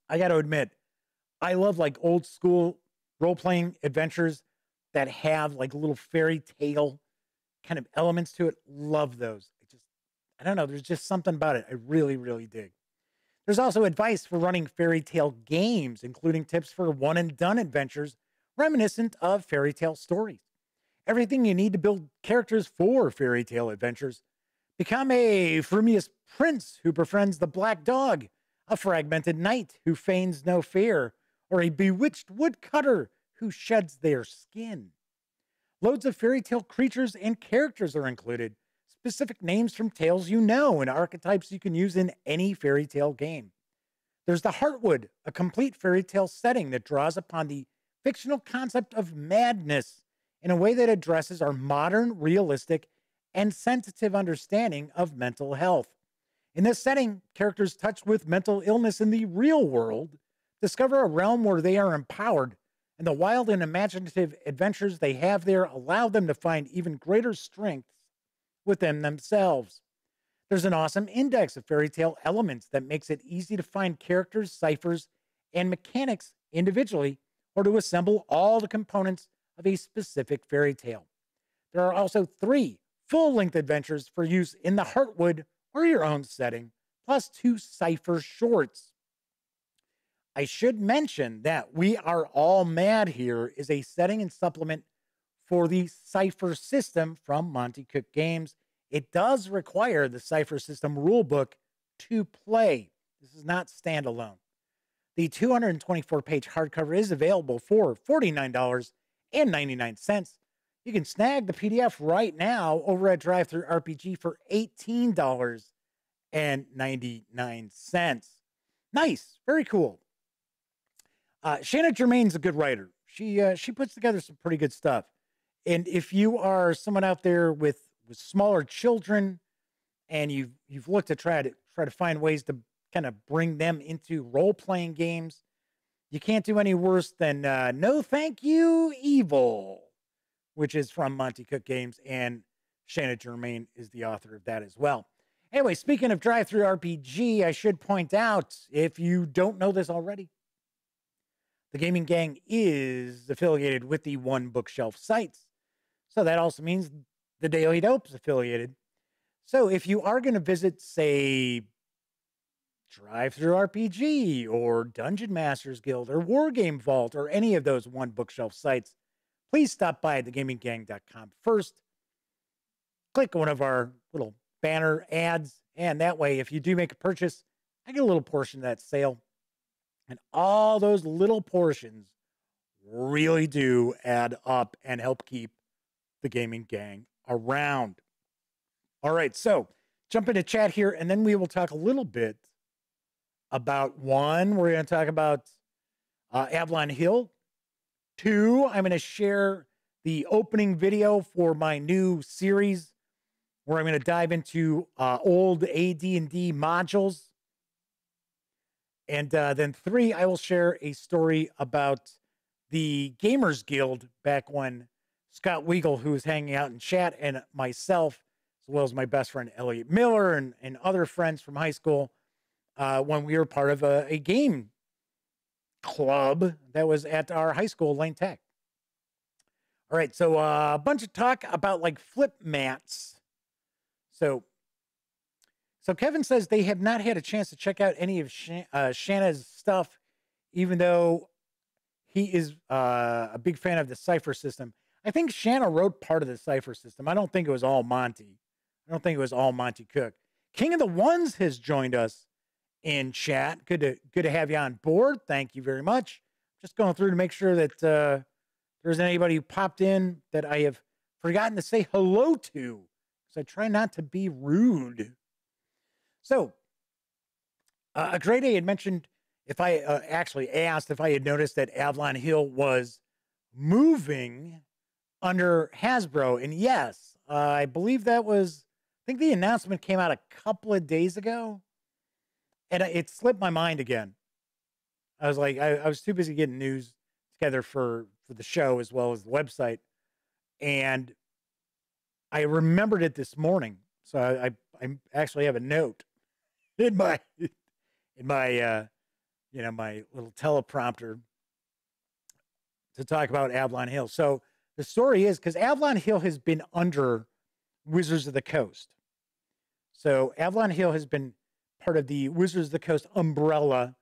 I got to admit, I love like old school role-playing adventures that have like little fairy tale kind of elements to it. Love those. I don't know, there's just something about it I really, really dig. There's also advice for running fairy tale games, including tips for one-and-done adventures reminiscent of fairy tale stories. Everything you need to build characters for fairy tale adventures. Become a frumious prince who befriends the black dog, a fragmented knight who feigns no fear, or a bewitched woodcutter who sheds their skin. Loads of fairy tale creatures and characters are included, specific names from tales you know, and archetypes you can use in any fairy tale game. There's the Heartwood, a complete fairy tale setting that draws upon the fictional concept of madness in a way that addresses our modern, realistic, and sensitive understanding of mental health. In this setting, characters touched with mental illness in the real world discover a realm where they are empowered, and the wild and imaginative adventures they have there allow them to find even greater strengths within themselves. There's an awesome index of fairy tale elements that makes it easy to find characters, ciphers, and mechanics individually, or to assemble all the components of a specific fairy tale. There are also 3 full-length adventures for use in the Heartwood or your own setting, plus 2 cipher shorts. I should mention that We Are All Mad Here is a setting and supplement for the cipher system from Monte Cook Games. It does require the cipher system rulebook to play. This is not standalone. The 224-page hardcover is available for $49.99. You can snag the PDF right now over at Drive-Thru RPG for $18.99. Nice. Very cool. Shanna Germain's a good writer. She puts together some pretty good stuff. And if you are someone out there with smaller children and you've looked to try to find ways to kind of bring them into role-playing games, you can't do any worse than No Thank You Evil, which is from Monte Cook Games, and Shanna Germain is the author of that as well. Anyway, speaking of Drive-Thru RPG, I should point out, if you don't know this already, the Gaming Gang is affiliated with the One Bookshelf sites. So that also means the Daily Dope's affiliated. So if you are going to visit, say, Drive-Thru RPG or Dungeon Masters Guild or Wargame Vault or any of those One Bookshelf sites, please stop by thegaminggang.com first. Click one of our little banner ads, and that way, if you do make a purchase, I get a little portion of that sale. And all those little portions really do add up and help keep the Gaming Gang around. All right, so jump into chat here, and then we will talk a little bit about 1, we're going to talk about Avalon Hill. 2, I'm going to share the opening video for my new series where I'm going to dive into old AD&D modules. And then 3, I will share a story about the Gamers Guild back when Scott Weigel, who was hanging out in chat, and myself, as well as my best friend Elliot Miller and other friends from high school, when we were part of a game club that was at our high school, Lane Tech. All right, so a bunch of talk about like flip mats. So Kevin says they have not had a chance to check out any of Shanna's stuff, even though he is a big fan of the cipher system. I think Shanna wrote part of the cipher system. I don't think it was all Monty. I don't think it was all Monte Cook. King of the Ones has joined us in chat. Good to have you on board. Thank you very much. Just going through to make sure that there's anybody who popped in that I have forgotten to say hello to, because I try not to be rude. So, a great day had mentioned, if I actually asked if I had noticed that Avalon Hill was moving under Hasbro. And yes, I believe that was, I think the announcement came out a couple of days ago. And it slipped my mind again. I was like, I was too busy getting news together for the show as well as the website. And I remembered it this morning. So I actually have a note in my my little teleprompter to talk about Avalon Hill. So the story is, because Avalon Hill has been under Wizards of the Coast. So Avalon Hill has been part of the Wizards of the Coast umbrella,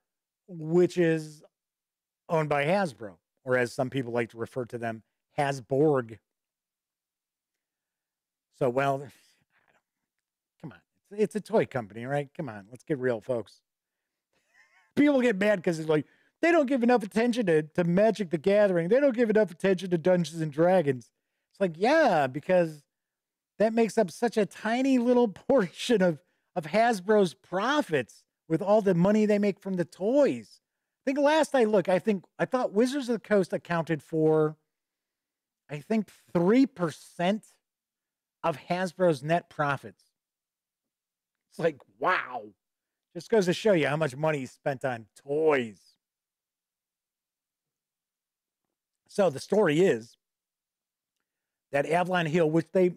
which is owned by Hasbro, or as some people like to refer to them, Hasborg. So, well, come on. It's a toy company, right? Come on. Let's get real, folks. People get mad because it's like, They don't give enough attention to Magic the Gathering. They don't give enough attention to Dungeons and Dragons. It's like, yeah, because that makes up such a tiny little portion of Hasbro's profits with all the money they make from the toys. I think last I looked, I thought Wizards of the Coast accounted for, I think, 3% of Hasbro's net profits. It's like, wow. Just goes to show you how much money is spent on toys. So the story is that Avalon Hill, which they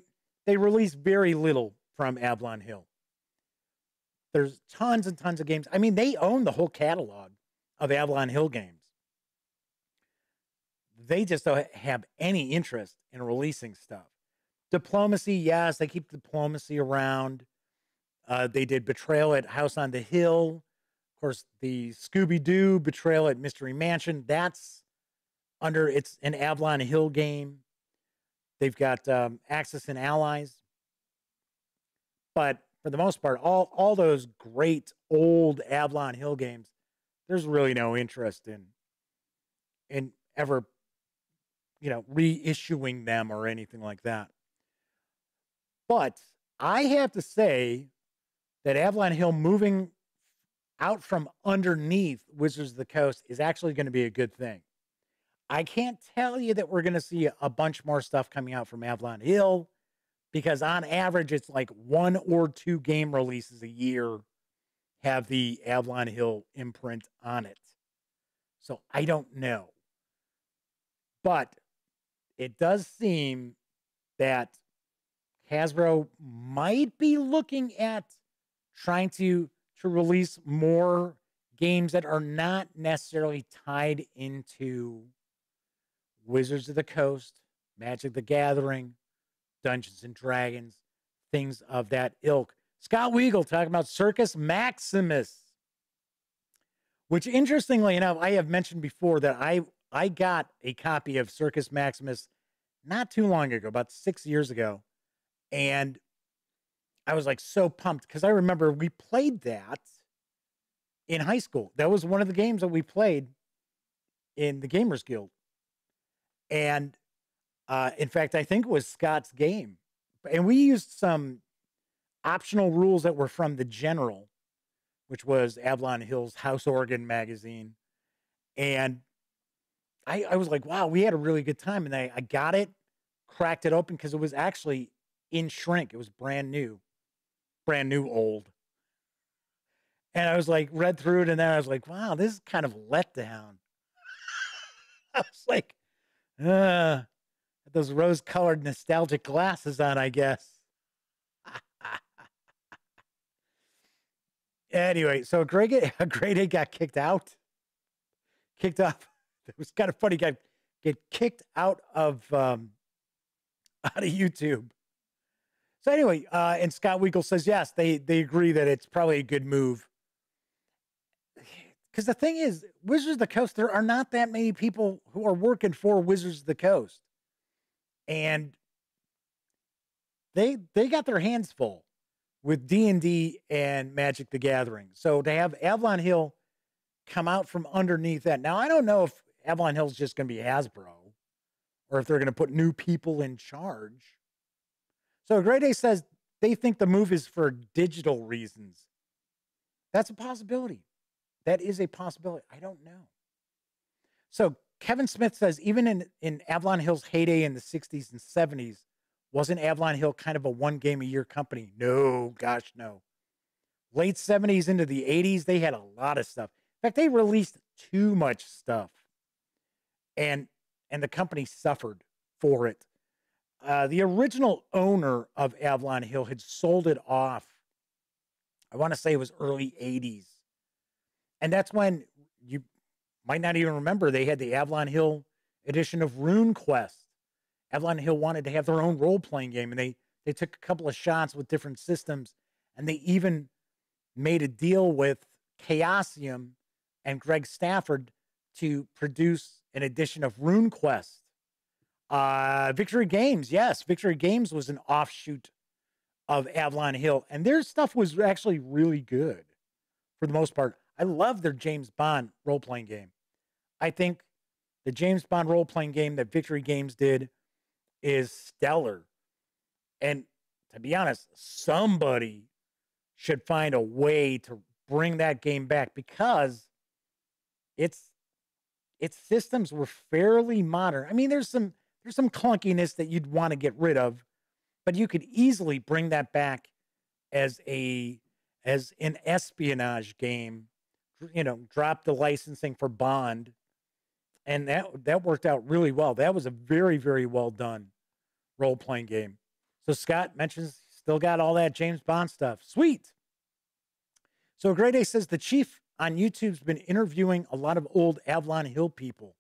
release very little from Avalon Hill. There's tons and tons of games. I mean, they own the whole catalog of Avalon Hill games. They just don't have any interest in releasing stuff. Diplomacy, yes, they keep Diplomacy around. They did Betrayal at House on the Hill. Of course, the Scooby-Doo Betrayal at Mystery Mansion, that's it's an Avalon Hill game. They've got Axis and Allies. But for the most part, all those great old Avalon Hill games, there's really no interest in ever, reissuing them or anything like that. But I have to say that Avalon Hill moving out from underneath Wizards of the Coast is actually going to be a good thing. I can't tell you that we're going to see a bunch more stuff coming out from Avalon Hill, because on average, it's like 1 or 2 game releases a year have the Avalon Hill imprint on it. So I don't know. But it does seem that Hasbro might be looking at trying to release more games that are not necessarily tied into Wizards of the Coast, Magic the Gathering, Dungeons and Dragons, things of that ilk. Scott Weigel talking about Circus Maximus, which, interestingly enough, I have mentioned before that I got a copy of Circus Maximus not too long ago, about 6 years ago, and I was like so pumped because I remember we played that in high school. That was one of the games that we played in the Gamers Guild. And in fact, I think it was Scott's game. And we used some optional rules that were from the General, which was Avalon Hill's house organ magazine. And I was like, wow, we had a really good time. And I got it, cracked it open because it was actually in shrink. It was brand new old. And I was like, read through it. And then I was like, wow, this is kind of a letdown. I was like, those rose-colored nostalgic glasses on, I guess. Anyway, so Grade A got kicked out. Kicked off. It was kind of funny. Got get kicked out of YouTube. So anyway, and Scott Weigel says, yes, they agree that it's probably a good move. Because the thing is, Wizards of the Coast, there are not that many people who are working for Wizards of the Coast. And they got their hands full with D&D and Magic the Gathering. So to have Avalon Hill come out from underneath that. Now, I don't know if Avalon Hill is just going to be Hasbro or if they're going to put new people in charge. So Grade A says they think the move is for digital reasons. That's a possibility. That is a possibility. I don't know. So Kevin Smith says, even in Avalon Hill's heyday in the 60s and 70s, wasn't Avalon Hill kind of a one-game-a-year company? No, gosh, no. Late 70s into the 80s, they had a lot of stuff. In fact, they released too much stuff. And the company suffered for it. The original owner of Avalon Hill had sold it off. I want to say it was early 80s. And that's when, you might not even remember, they had the Avalon Hill edition of RuneQuest. Avalon Hill wanted to have their own role-playing game, and they took a couple of shots with different systems, and they even made a deal with Chaosium and Greg Stafford to produce an edition of RuneQuest. Victory Games, yes, Victory Games was an offshoot of Avalon Hill, and their stuff was actually really good for the most part. I love their James Bond role-playing game. I think the James Bond role-playing game that Victory Games did is stellar. And to be honest, somebody should find a way to bring that game back because its systems were fairly modern. I mean, there's some clunkiness that you'd want to get rid of, but you could easily bring that back as an espionage game. You know, drop the licensing for Bond, and that worked out really well. That was a very, very well done role-playing game. So Scott mentions still got all that James Bond stuff. Sweet. So Great A says the Chief on YouTube's been interviewing a lot of old Avalon Hill people.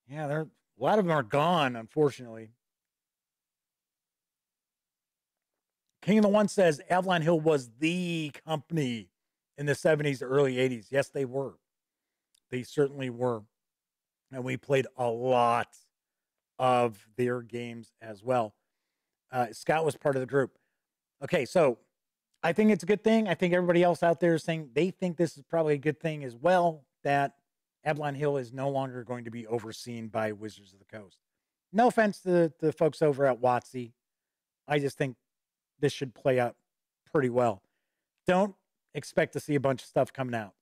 Yeah, a lot of them are gone, unfortunately. King of the One says Avalon Hill was the company in the 70s, early 80s. Yes, they were. They certainly were. And we played a lot of their games as well. Scott was part of the group. Okay, so I think it's a good thing. I think everybody else out there is saying they think this is probably a good thing as well, that Avalon Hill is no longer going to be overseen by Wizards of the Coast. No offense to the folks over at WotC. I just think this should play out pretty well. Don't expect to see a bunch of stuff coming out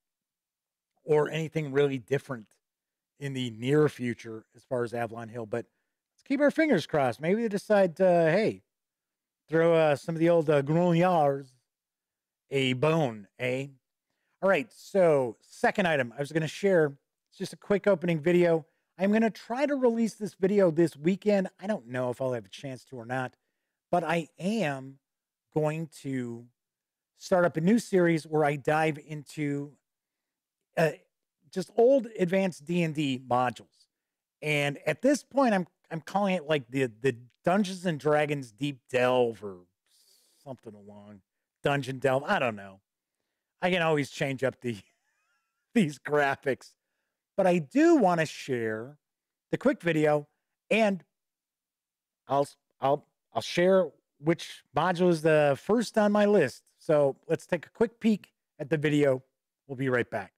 or anything really different in the near future as far as Avalon Hill, but let's keep our fingers crossed. Maybe they decide, hey, throw some of the old Grognards a bone, eh? All right, so second item I was going to share. It's just a quick opening video. I'm going to try to release this video this weekend. I don't know if I'll have a chance to or not, but I am going to start up a new series where I dive into just old advanced D&D modules. And at this point, I'm calling it like the Dungeons and Dragons Deep Delve or something along Dungeon Delve. I don't know. I can always change up these graphics, but I do want to share the quick video, and I'll share which module is the first on my list. So let's take a quick peek at the video. We'll be right back.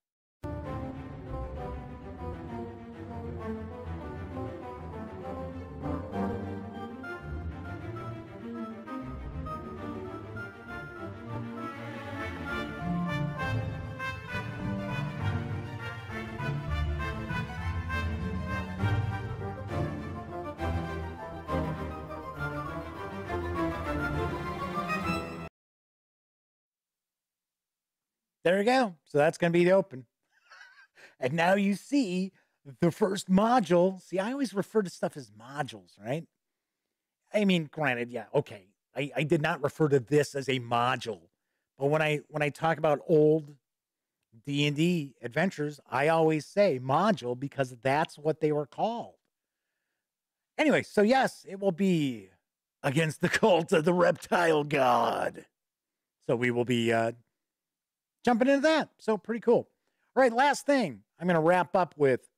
There you go. So that's going to be the open. And now you see the first module. See, I always refer to stuff as modules, right? I mean, granted, yeah, okay. I did not refer to this as a module. But when I talk about old D&D adventures, I always say module because that's what they were called. Anyway, so yes, it will be against the cult of the reptile god. So we will be jumping into that. So pretty cool. All right, last thing I'm going to wrap up with.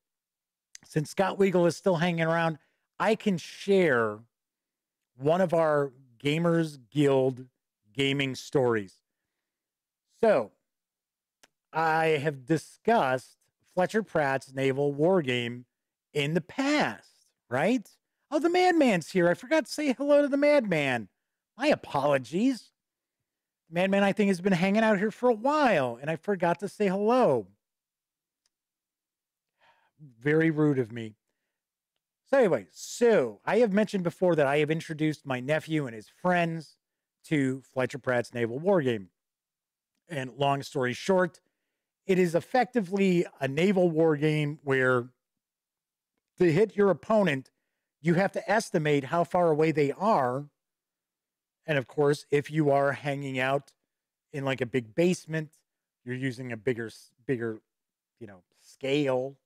Since Scott Weigel is still hanging around, I can share one of our Gamers Guild gaming stories. So I have discussed Fletcher Pratt's naval war game in the past, right? Oh, the Madman's here. I forgot to say hello to the Madman. My apologies. Madman, I think, has been hanging out here for a while, and I forgot to say hello. Very rude of me. So anyway, so I have mentioned before that I have introduced my nephew and his friends to Fletcher Pratt's naval war game. And long story short, it is effectively a naval war game where to hit your opponent, you have to estimate how far away they are. And of course, if you are hanging out in like a big basement, you're using a bigger, scale.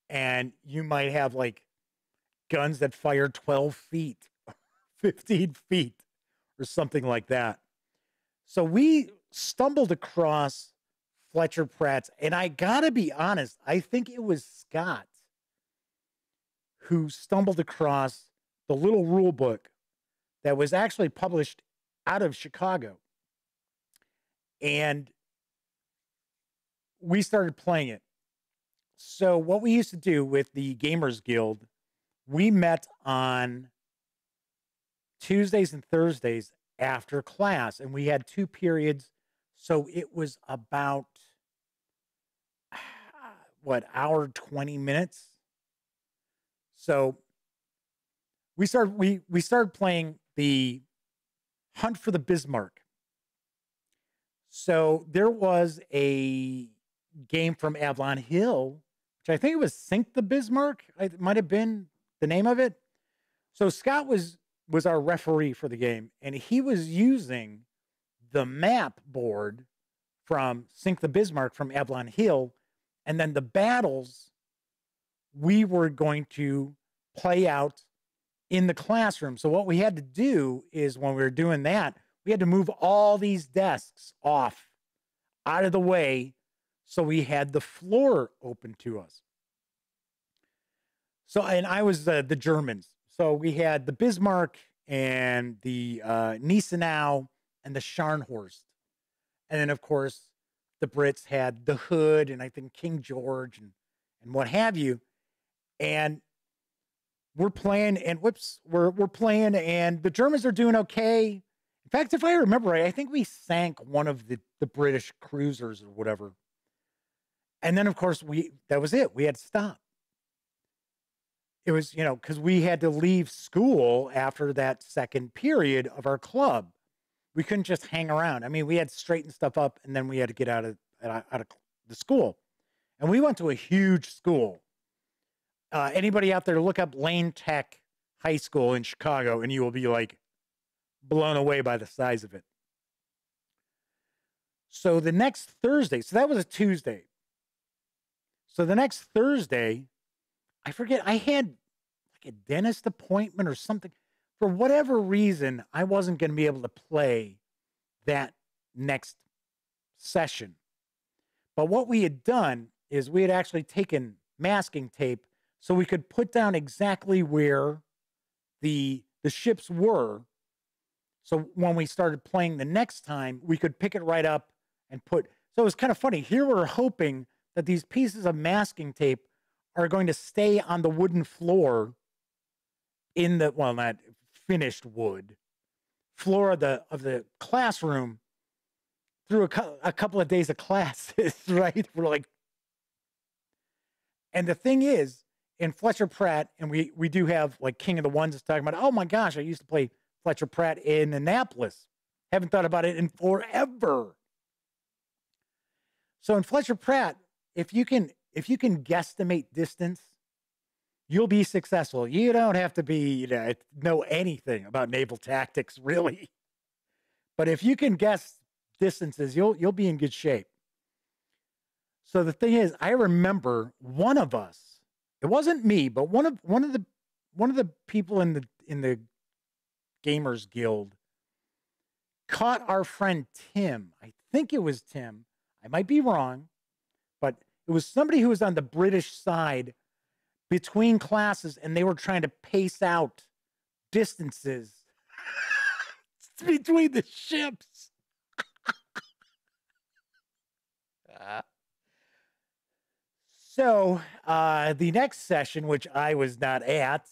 And you might have like guns that fire 12 feet, 15 feet, or something like that. So we stumbled across Fletcher Pratt's, and I gotta be honest, I think it was Scott who stumbled across the little rule book that was actually published out of Chicago. And we started playing it. So what we used to do with the Gamers Guild, we met on Tuesdays and Thursdays after class, and we had 2 periods. So it was about what, hour 20 minutes. So we started playing the Hunt for the Bismarck. So there was a game from Avalon Hill, which I think it was Sink the Bismarck. It might have been the name of it. So Scott was our referee for the game, and he was using the map board from Sink the Bismarck from Avalon Hill, and then the battles we were going to play out in the classroom. So what we had to do is, when we were doing that, we had to move all these desks off out of the way so we had the floor open to us. So, and I was the Germans. So we had the Bismarck and the Gneisenau and the Scharnhorst. And then, of course, the Brits had the Hood and I think King George and what have you. And we're playing, and we're playing, and the Germans are doing okay. In fact, if I remember right, I think we sank one of the British cruisers or whatever. And then, of course, that was it. We had to stop. It was, because we had to leave school after that second period of our club. We couldn't just hang around. I mean, we had to straighten stuff up, and then we had to get out of the school. And we went to a huge school. Anybody out there, look up Lane Tech High School in Chicago, and you will be like blown away by the size of it. So the next Thursday, so that was a Tuesday. So the next Thursday, I forget, I had like a dentist appointment or something. For whatever reason, I wasn't going to be able to play that next session. But what we had done is we had actually taken masking tape so we could put down exactly where the ships were. So when we started playing the next time, we could pick it right up and put. So it was kind of funny. Here we're hoping that these pieces of masking tape are going to stay on the wooden floor in the, well, not finished wood floor of the classroom through a couple of days of classes, right? We're like, and the thing is, in Fletcher Pratt, and we do have like King of the Ones is talking about, oh my gosh, I used to play Fletcher Pratt in Annapolis. Haven't thought about it in forever. So in Fletcher Pratt, if you can guesstimate distance, you'll be successful. You don't have to know anything about naval tactics, really. But if you can guess distances, you'll be in good shape. So the thing is, I remember one of us, it wasn't me, but one of the people in the Gamers Guild caught our friend Tim. I think it was Tim. I might be wrong, but it was somebody who was on the British side between classes, and they were trying to pace out distances between the ships. So the next session, which I was not at,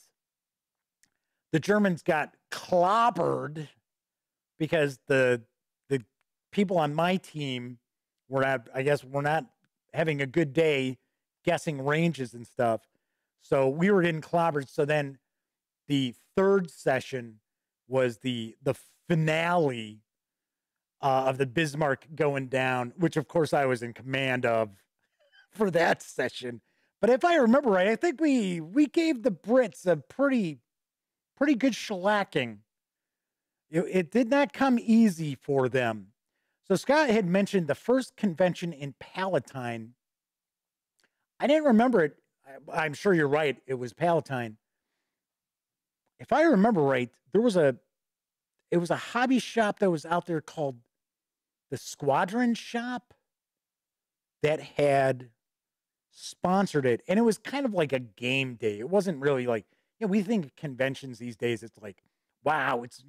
the Germans got clobbered because the people on my team were not having a good day guessing ranges and stuff. So we were getting clobbered. So then the third session was the finale of the Bismarck going down, which of course I was in command of for that session. But if I remember right, I think we gave the Brits a pretty good shellacking. It did not come easy for them. So Scott had mentioned the first convention in Palatine. I didn't remember it. I'm sure you're right. It was Palatine. If I remember right, it was a hobby shop that was out there called the Squadron Shop that had sponsored it. And it was kind of like a game day. It wasn't really like, we think of conventions these days. It's like, wow, it's,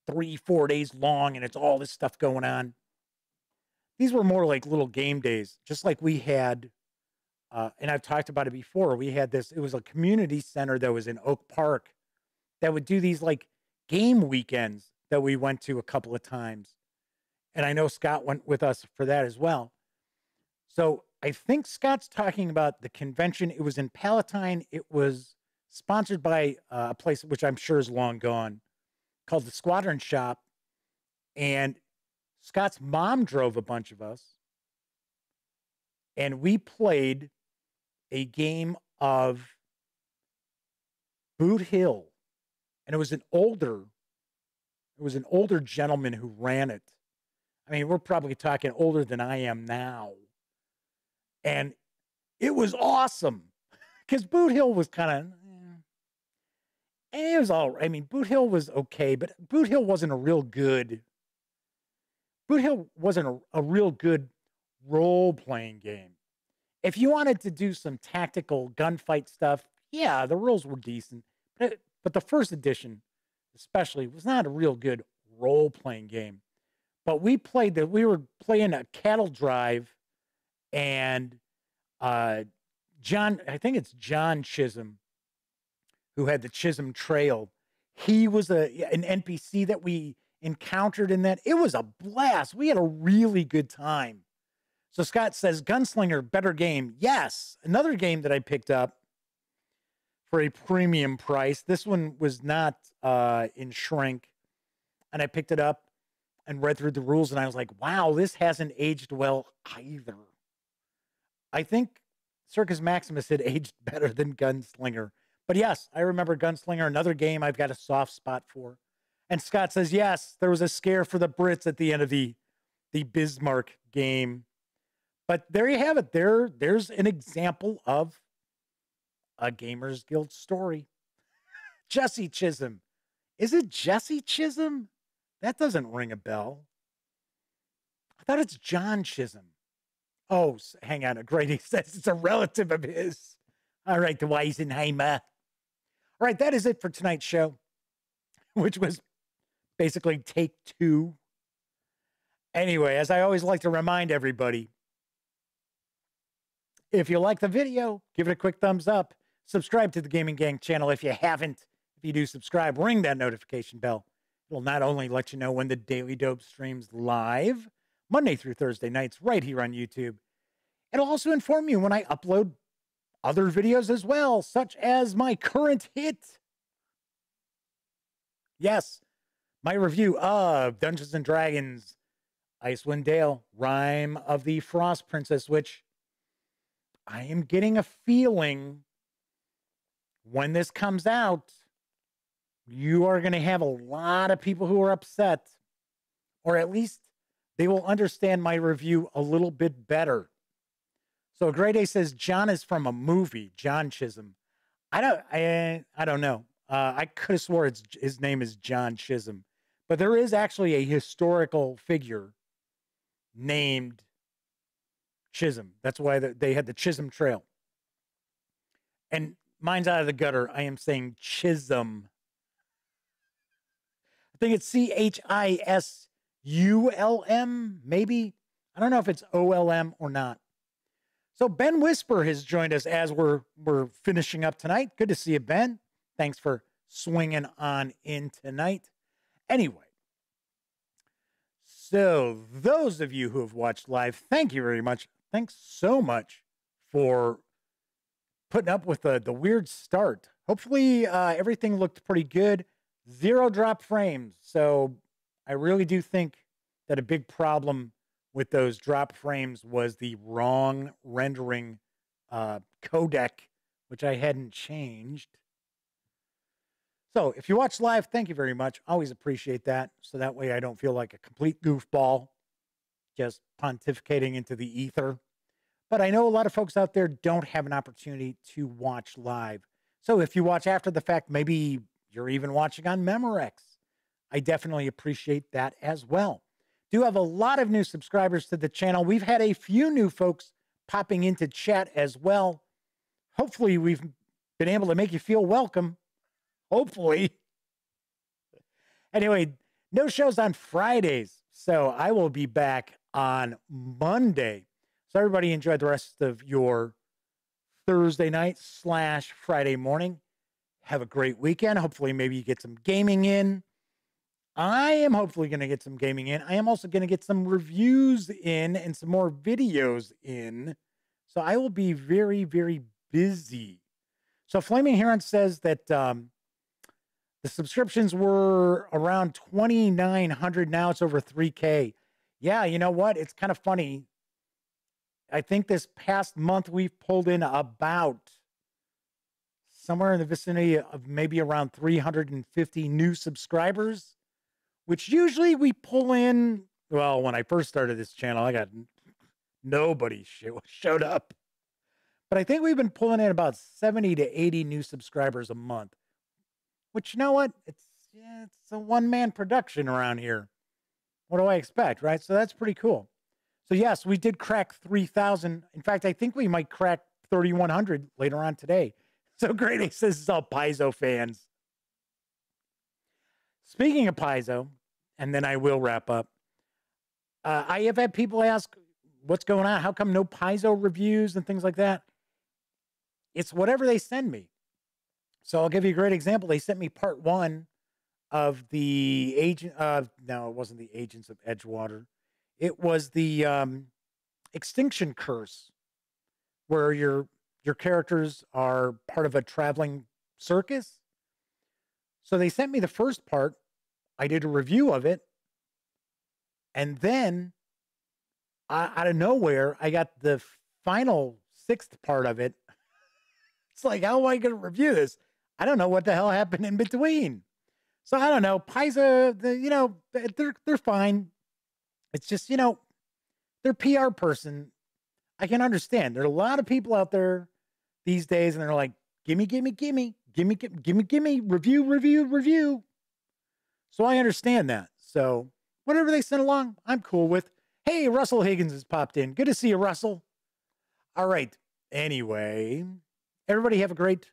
3-4 days long and it's all this stuff going on. These were more like little game days, just like we had and I've talked about it before. We had this, it was a community center that was in Oak Park that would do these like game weekends that we went to a couple of times. And I know Scott went with us for that as well. So I think Scott's talking about the convention. It was in Palatine. It was sponsored by a place which I'm sure is long gone, called the Squadron Shop. And Scott's mom drove a bunch of us. And we played a game of Boot Hill. And it was an older gentleman who ran it. I mean, we're probably talking older than I am now. And it was awesome because Boot Hill was kind of, it was all right. I mean, Boot Hill was okay, but Boot Hill wasn't a real good role-playing game. If you wanted to do some tactical gunfight stuff, yeah, the rules were decent. But the first edition, especially, was not a real good role-playing game. But we were playing a cattle drive, and John, I think it's John Chisholm, who had the Chisholm Trail. He was an NPC that we encountered in that. It was a blast. We had a really good time. So Scott says, Gunslinger, better game. Yes. Another game that I picked up for a premium price. This one was not in shrink. And I picked it up and read through the rules, and I was like, wow, this hasn't aged well either. I think Circus Maximus had aged better than Gunslinger. But yes, I remember Gunslinger, another game I've got a soft spot for. And Scott says, yes, there was a scare for the Brits at the end of the Bismarck game. But there you have it. There's an example of a Gamers Guild story. Jesse Chisholm. Is it Jesse Chisholm? That doesn't ring a bell. I thought it's John Chisholm. Oh, hang on. Grady says it's a relative of his. All right, the Weisenheimer. All right, that is it for tonight's show, which was basically take 2. Anyway, as I always like to remind everybody, if you like the video, give it a quick thumbs up. Subscribe to the Gaming Gang channel if you haven't. If you do subscribe, ring that notification bell. It'll not only let you know when the Daily Dope streams live, Monday through Thursday nights, right here on YouTube. It'll also inform you when I upload other videos as well, such as my current hit. Yes, my review of Dungeons & Dragons Icewind Dale, Rime of the Frost Princess, which I am getting a feeling when this comes out, you are going to have a lot of people who are upset, or at least they will understand my review a little bit better. So Grade A says John is from a movie, John Chisholm. I don't know. I could have swore his name is John Chisholm, but there is actually a historical figure named Chisholm. That's why they had the Chisholm Trail. And mine's out of the gutter. I am saying Chisholm. I think it's Chisum, maybe. I don't know if it's OLM or not. So Ben Whisper has joined us as we're finishing up tonight. Good to see you, Ben. Thanks for swinging on in tonight. Anyway, so those of you who have watched live, thank you very much. Thanks so much for putting up with the weird start. Hopefully everything looked pretty good. 0 drop frames. So I really do think that a big problem with those drop frames was the wrong rendering codec, which I hadn't changed. So if you watch live, thank you very much. Always appreciate that. So that way I don't feel like a complete goofball, just pontificating into the ether. But I know a lot of folks out there don't have an opportunity to watch live. So if you watch after the fact, maybe you're even watching on Memorex, I definitely appreciate that as well. Do have a lot of new subscribers to the channel. We've had a few new folks popping into chat as well. Hopefully we've been able to make you feel welcome. Hopefully. Anyway, no shows on Fridays, so I will be back on Monday. So everybody enjoy the rest of your Thursday night / Friday morning. Have a great weekend. Hopefully, maybe you get some gaming in. I am hopefully going to get some gaming in. I am also going to get some reviews in and some more videos in. So I will be very, very busy. So Flaming Heron says that the subscriptions were around 2,900. Now it's over 3K. Yeah, you know what? It's kind of funny. I think this past month we've pulled in about somewhere in the vicinity of maybe around 350 new subscribers, which usually we pull in. Well, when I first started this channel, I got nobody showed up. But I think we've been pulling in about 70 to 80 new subscribers a month, which, you know what? It's a one-man production around here. What do I expect, right? So that's pretty cool. So yes, we did crack 3,000. In fact, I think we might crack 3,100 later on today. So great. It says it's all Paizo fans. Speaking of Paizo, and then I will wrap up. I have had people ask, what's going on? How come no Paizo reviews and things like that? It's whatever they send me. So I'll give you a great example. They sent me part 1 of the agent. No, it wasn't the Agents of Edgewater. It was the Extinction Curse, where your characters are part of a traveling circus. So they sent me the first part. I did a review of it. And then out of nowhere, I got the final 6th part of it. It's like, how am I going to review this? I don't know what the hell happened in between. So I don't know. Paizo, they're fine. It's just, their PR person, I can understand. There are a lot of people out there these days, and they're like, gimme, review. So I understand that. So whatever they send along, I'm cool with. Hey, Russell Higgins has popped in. Good to see you, Russell. All right. Anyway, everybody have a great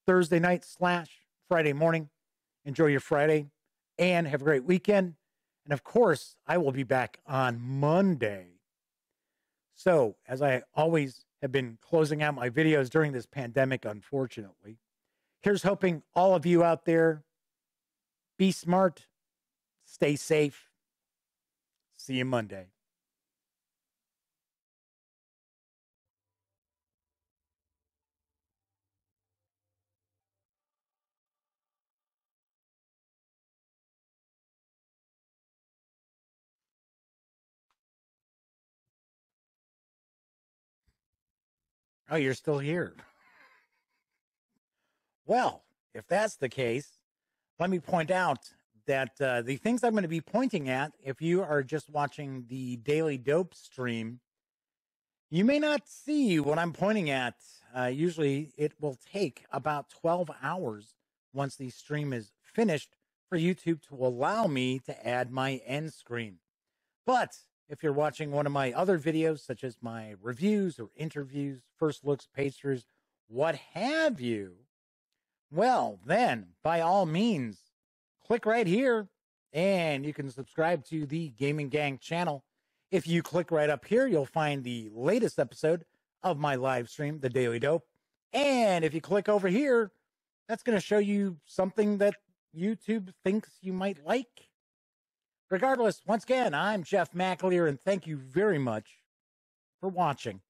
Thursday night / Friday morning. Enjoy your Friday and have a great weekend. And of course, I will be back on Monday. So, as I always have been closing out my videos during this pandemic, unfortunately, here's hoping all of you out there be smart, stay safe. See you Monday. Oh, you're still here. Well, if that's the case, let me point out that the things I'm going to be pointing at, if you are just watching the Daily Dope stream, you may not see what I'm pointing at. Usually it will take about 12 hours once the stream is finished for YouTube to allow me to add my end screen. But if you're watching one of my other videos, such as my reviews or interviews, first looks, page throughs, what have you, well, then, by all means, click right here, and you can subscribe to the Gaming Gang channel. If you click right up here, you'll find the latest episode of my live stream, The Daily Dope. And if you click over here, that's going to show you something that YouTube thinks you might like. Regardless, once again, I'm Jeff McAleer, and thank you very much for watching.